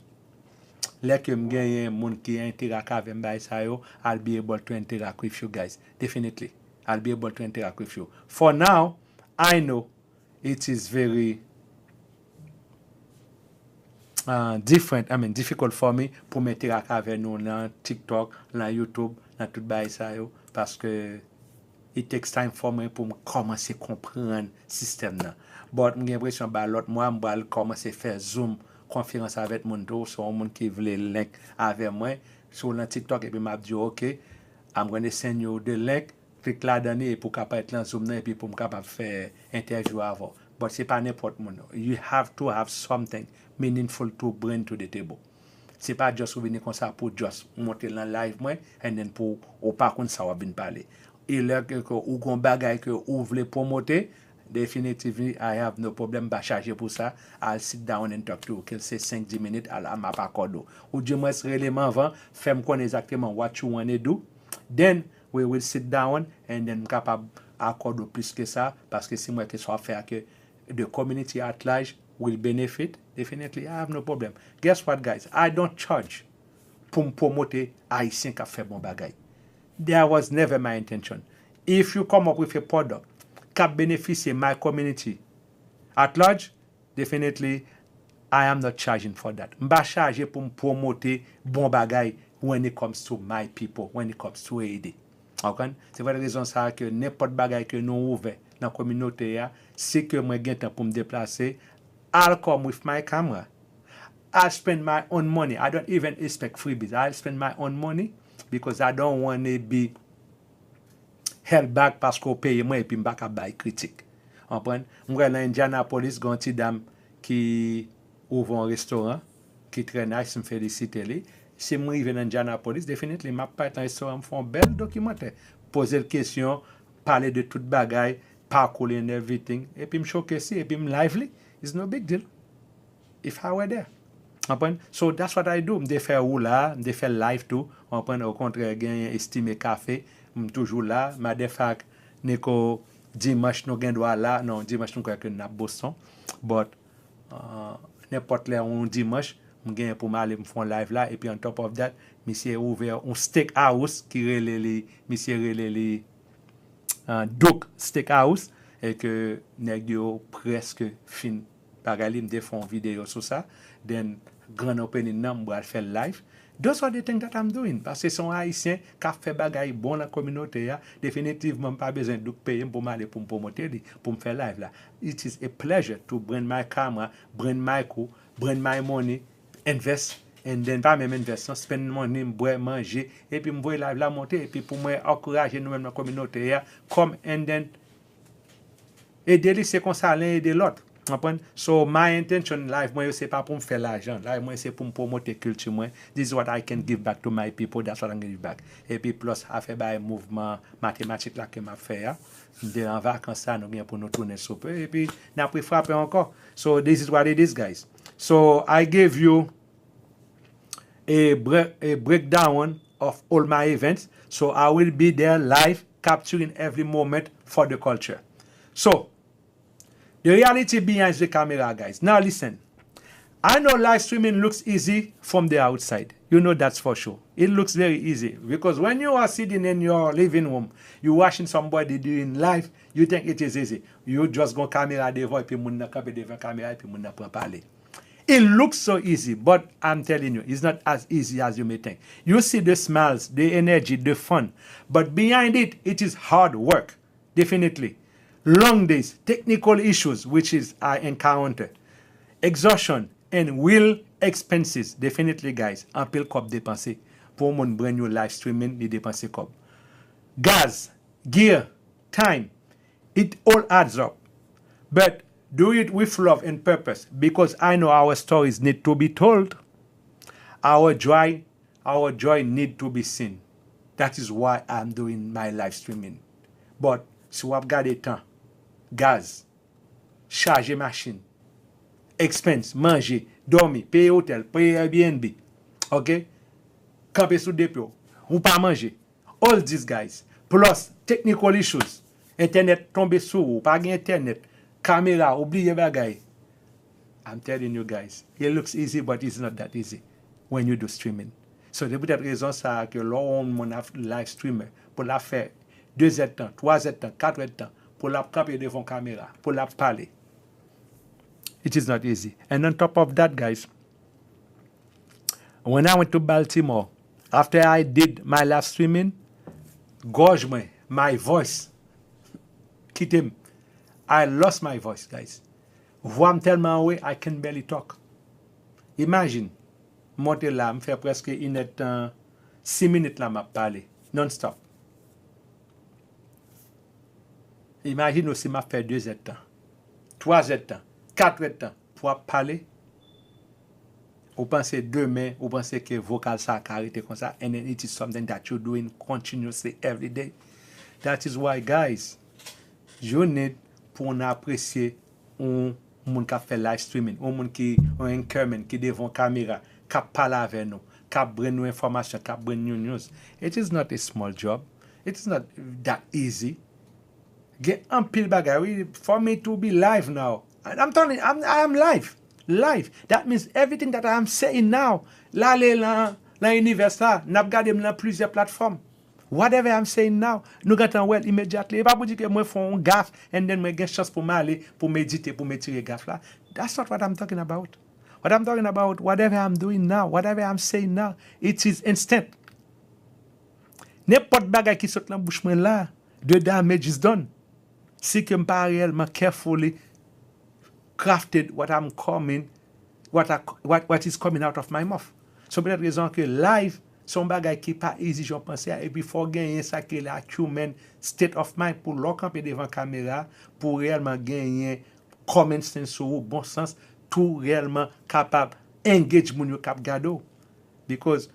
[SPEAKER 1] les que me gagne moun qui interact avec moi ça yo, I'll be able to interact with you guys. Definitely. I'll be able to interact with you. For now, I know it is very difficult for me pour m'interagir avec nous dans TikTok, dans YouTube, dans tout ça yo, parce que it takes time for me pour commencer à comprendre le système là. But j'ai l'impression que l'autre mois, je vais commencer à faire Zoom conférence avec mon dos, sur un monde qui veut link avec moi sur le TikTok, et puis m'a dit OK, I'm going to send you the link, clique là-dedans et pour capable être dans Zoom et puis pour capable faire interview avant. But c'est pas n'importe monde. You have to have something meaningful to bring to the table. C'est pas juste venir comme ça pour juste monter dans live moi and then pour ou pas contre ça va venir parler. Et là que ou gon bagay que ou voulez promoter, definitively I have no problem ba charger pour ça. I'll sit down and talk to you. Qu'il c'est 5-10 minutes à m'a pas accordo. Ou du moins réellement avant, faire me connaître exactement what you want to do. Then we will sit down and then capable accorder plus que ça parce que si moi que soit faire que the community at large will benefit, definitely I have no problem. Guess what guys? I don't charge pour me promoter haïtien qui fait bon bagay. That was never my intention. If you come up with a product that benefits my community at large, definitely I am not charging for that. M'ba charger pour me promoter bon bagay when it comes to my people, when it comes to AD. Okay? C'est pour la raison ça que n'importe bagay que nous ouvert dans la communauté, c'est que moi j'ai temps pour me déplacer. I'll come with my camera. I'll spend my own money. I don't even expect freebies. I'll spend my own money because I don't want to be held back parce qu'on paye moi et puis m'baka bay critique. Comprendre? Moi dans Indianapolis, gon ti dame qui ouvre un restaurant qui très nice, me féliciter lui. Si moi rive dans Indianapolis, definitely m'a pas un restaurant, me font bel documentaire, poser des questions, parler de toute bagaille, parcours and everything et puis me showcase et puis me lively. It's no big deal if I were there. So that's what I do. Je fais là, je fais live tout. Au contraire, j'ai estimé café, je suis toujours là. Mais des fois, dimanche, nous sommes là. Non, dimanche, nous sommes à Boston. But n'importe là, un dimanche, je suis pour aller me faire live là. Et puis, on top of that, monsieur ouvert un steakhouse qui relève monsieur relève Duke Steakhouse. Et que nous presque fin. Par exemple, je fais une vidéo sur ça. Then, grand opening nan, je vais faire live. Those are the things that I'm doing. Parce que son haïtien qui fait bagay bon dans la communauté, définitivement pas besoin de payer pour m'aller pour me promoter, pour me faire live là. It is a pleasure to bring my camera, bring my crew, bring my money, invest, and then pas même invest, spend money, boire, manger, et puis me voir live là monter, et puis pour moi encourager nous-mêmes dans la communauté, come and then aider c'est comme ça l'un aider l'autre. So my intention life moi c'est pas pour me faire l'argent, life moi c'est pour me promouvoir culture moi. This is what I can give back to my people, that's what I'm give back. Et puis plus à faire un mouvement mathématique là que m'a fait de en vacances ça nous bien pour nous tourner sur peu et puis n'a pas frapper encore. So this is what it is guys. So I gave you a breakdown of all my events. So I will be there live capturing every moment for the culture. So the reality behind the camera, guys. Now listen. I know live streaming looks easy from the outside. You know that's for sure. It looks very easy. Because when you are sitting in your living room, you're watching somebody doing live, you think it is easy. You just go camera devant, puis moun na kape devant camera, puis moun na pran parler. It looks so easy, but I'm telling you, it's not as easy as you may think. You see the smiles, the energy, the fun. But behind it, it is hard work. Definitely. Long days, technical issues, which is I encounter, exhaustion, and real expenses. Definitely, guys, un pile kop dépenser. Pour mon brand new live streaming, ni dépenser kop. Gas, gear, time, it all adds up. But Do it with love and purpose, because I know our stories need to be told. Our joy need to be seen. That is why I'm doing my live streaming. But si wap gade tan, gaz, charge machine, expense, manger, dormir, payer hotel, payer Airbnb, ok? Camper sous dépôt, ou pas manger. All these guys, plus technical issues, internet tombe sous ou pas gen internet, caméra, oubliye bagay. I'm telling you guys, it looks easy, but it's not that easy when you do streaming. So, de peut-être raison ça que l'on mon live streamer pour la faire 2 heures de temps, 3 heures de temps, 4 heures de temps, pour la camper devant caméra, pour la parler. It is not easy. And on top of that, guys, when I went to Baltimore, after I did my live streaming, gorge my voice, quitte him. I lost my voice, guys. Voix me tellement ouais, I can barely talk. Imagine, monter là, me faire presque 6 minutes là, m'a parler, non-stop. Imagine aussi m'a fait 2 heures de temps, 3 heures de temps, 4 heures de temps pour parler. Vous pensez demain, vous pensez que vocal ça a arrêté comme ça, and then it is something that you're doing continuously every day. That is why, guys, you need pour apprécier un monde qui fait live streaming, un monde qui un anchorman qui devant caméra, qui parle avec nous, qui bring nous information, qui bring nous news. It is not a small job. It is not that easy. Get un pile bagay for me to be live now. I'm telling you, I am live. Live. That means everything that I am saying now, là l'univers là, n'a regardé dans plusieurs plateformes. Whatever I'm saying now, nous gâtons well immediately. Pas pour dire que moi fais un gaffe and then moi gain chance pour m'aller pour méditer pour me tirer gaffe là. That's not what I'm talking about. What I'm talking about, whatever I'm doing now, whatever I'm saying now, it is instant. N'importe bagay qui saute dans bouche moi là, the damage is done. Si que m'pas réellement carefully crafted what I'm coming, what is coming out of my mouth. So peut-être raison que live son bagay qui pas easy j'en pensais et puis faut gagner ça que la human state of mind pour l'occuper devant caméra pour réellement gagner common sense ou bon sens tout réellement capable engage moun yo cap gado, because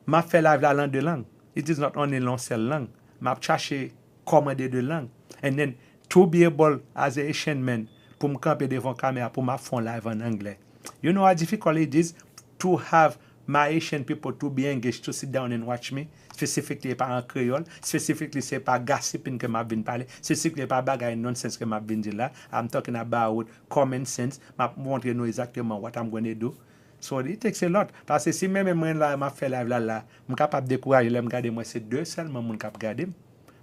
[SPEAKER 1] m'a fait live la langue de langue. It is not only long seul langue. M'a cherché commander de langue, and then to be able as a Asian man pour me camper devant caméra pour m'a fond live en anglais. You know how difficult it is to have my Asian people to be engaged to sit down and watch me, specifically pas en créole, specifically c'est pas gossiping que m'a bien parler, specifically pas bagay nonsense que m'a bien dit là. I'm talking about common sense. M'a montrer nous exactement what I'm going to do. So it takes a lot. Parce que si même moi là m'a fait live là, suis capable de décourager, me garder moi c'est 2 seulement mon cap garder.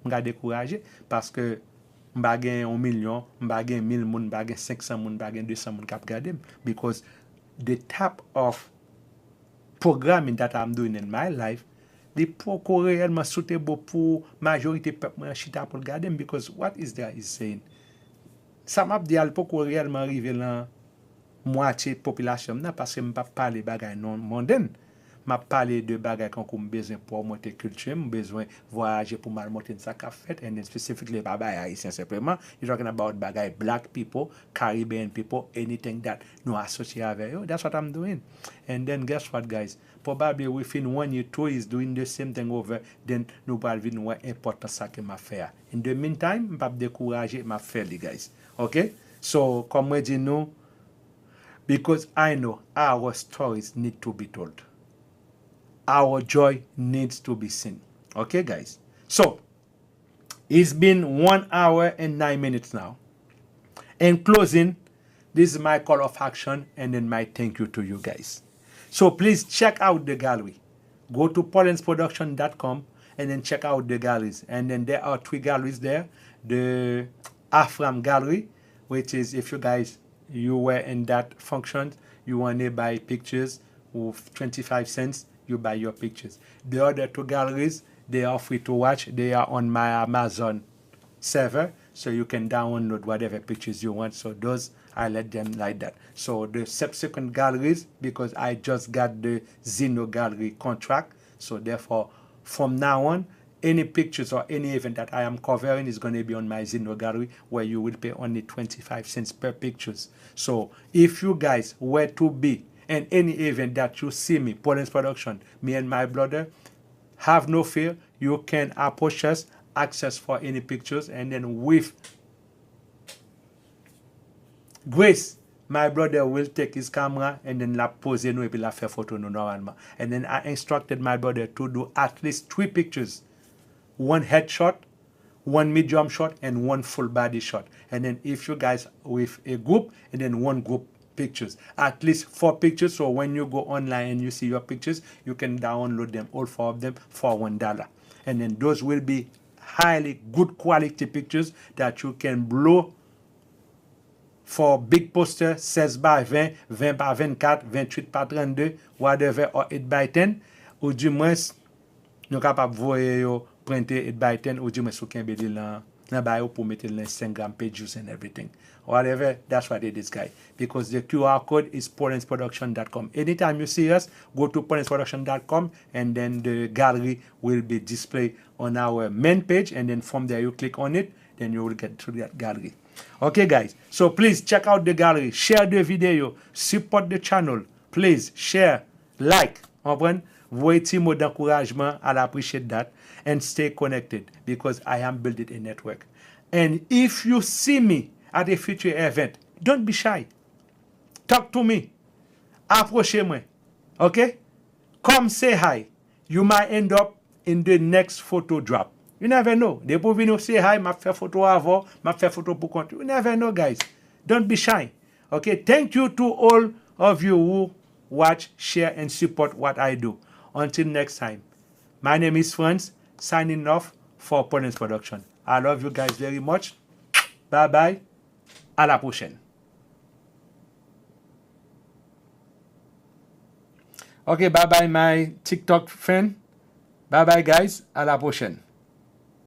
[SPEAKER 1] Me décourager parce que m'ba gen 1 million, m'ba gen 1000 moun, m'ba gen 500 moun, m'ba gen 200 moun kap gade, because the type of programming that I'm doing in my life, the poko réellement suitable pour majorité peuple chita pour gade, because what is there is saying. Ça m'a dit al poko réellement arriver là moitié population là parce que m'pa parler bagay non mondaine. M'a parlé de bagay qu'on comme besoin pour monter culture, besoin voyager pour mal monter ça qu'a fait, and then specifically bagay haïtien simplement. You're talking about bagay black people, Caribbean people, anything that no associate avec you. That's what I'm doing. And then guess what, guys? Probably within 1 year, 2 years doing the same thing over, then nous pas vinn ouais important ça que m'a faire. In the meantime, m'pas décourager m'a faire les guys. Okay? So comme moi dit nous, because I know our stories need to be told. Our joy needs to be seen. Okay, guys? So, it's been 1 hour and 9 minutes now. In closing, this is my call of action and then my thank you to you guys. So, please check out the gallery. Go to paulinsproduction.com and then check out the galleries. And then there are 3 galleries there. The AFRAM gallery, which is if you guys, you were in that function, you want to buy pictures with 25 cents. You buy your pictures. The other 2 galleries, they are free to watch. They are on my Amazon server, so you can download whatever pictures you want. So those, I let them like that. So the subsequent galleries, because I just got the Zeno gallery contract, so therefore from now on, any pictures or any event that I am covering is going to be on my Zeno gallery, where you will pay only 25 cents per pictures. So if you guys were to be in any event that you see me, Poland's Production, me and my brother, have no fear. You can approach us, access for any pictures, and then with grace, my brother will take his camera and then la pose nou epi la faire photo nou normalement. And then I instructed my brother to do at least 3 pictures. One headshot, one medium shot, and one full body shot. And then if you guys with a group, and then one group pictures. At least 4 pictures, so when you go online and you see your pictures, you can download them, all 4 of them, for $1. And then those will be highly good quality pictures that you can blow for big poster 16 by 20, 20 by 24, 28 par 32, whatever, or 8 by 10, ou du moins, nous capable voyer yo printer 8 by 10, ou du moins, sou kenbe li lan ba yo pou mette le 5 gram pages and everything. Whatever, that's what it is, guys. Because the QR code is polensproduction.com. Anytime you see us, go to polensproduction.com, and then the gallery will be displayed on our main page, and then from there you click on it, then you will get to that gallery. Okay, guys, so please check out the gallery, share the video, support the channel, please share, like, voyez petit mot d'encouragement, I'll appreciate that, and stay connected, because I am building a network. And if you see me at a future event, don't be shy, talk to me, approchez-moi, okay? Come say hi. You might end up in the next photo drop. You never know. They pour venir say hi, ma fait photo avant, ma fait photo pour compte. You never know, guys. Don't be shy. Okay? Thank you to all of you who watch, share, and support what I do. Until next time. My name is Franz, signing off for Poland's Production. I love you guys very much. Bye-bye. À la prochaine. Okay, bye-bye, my TikTok friend. Bye-bye, guys. À la prochaine.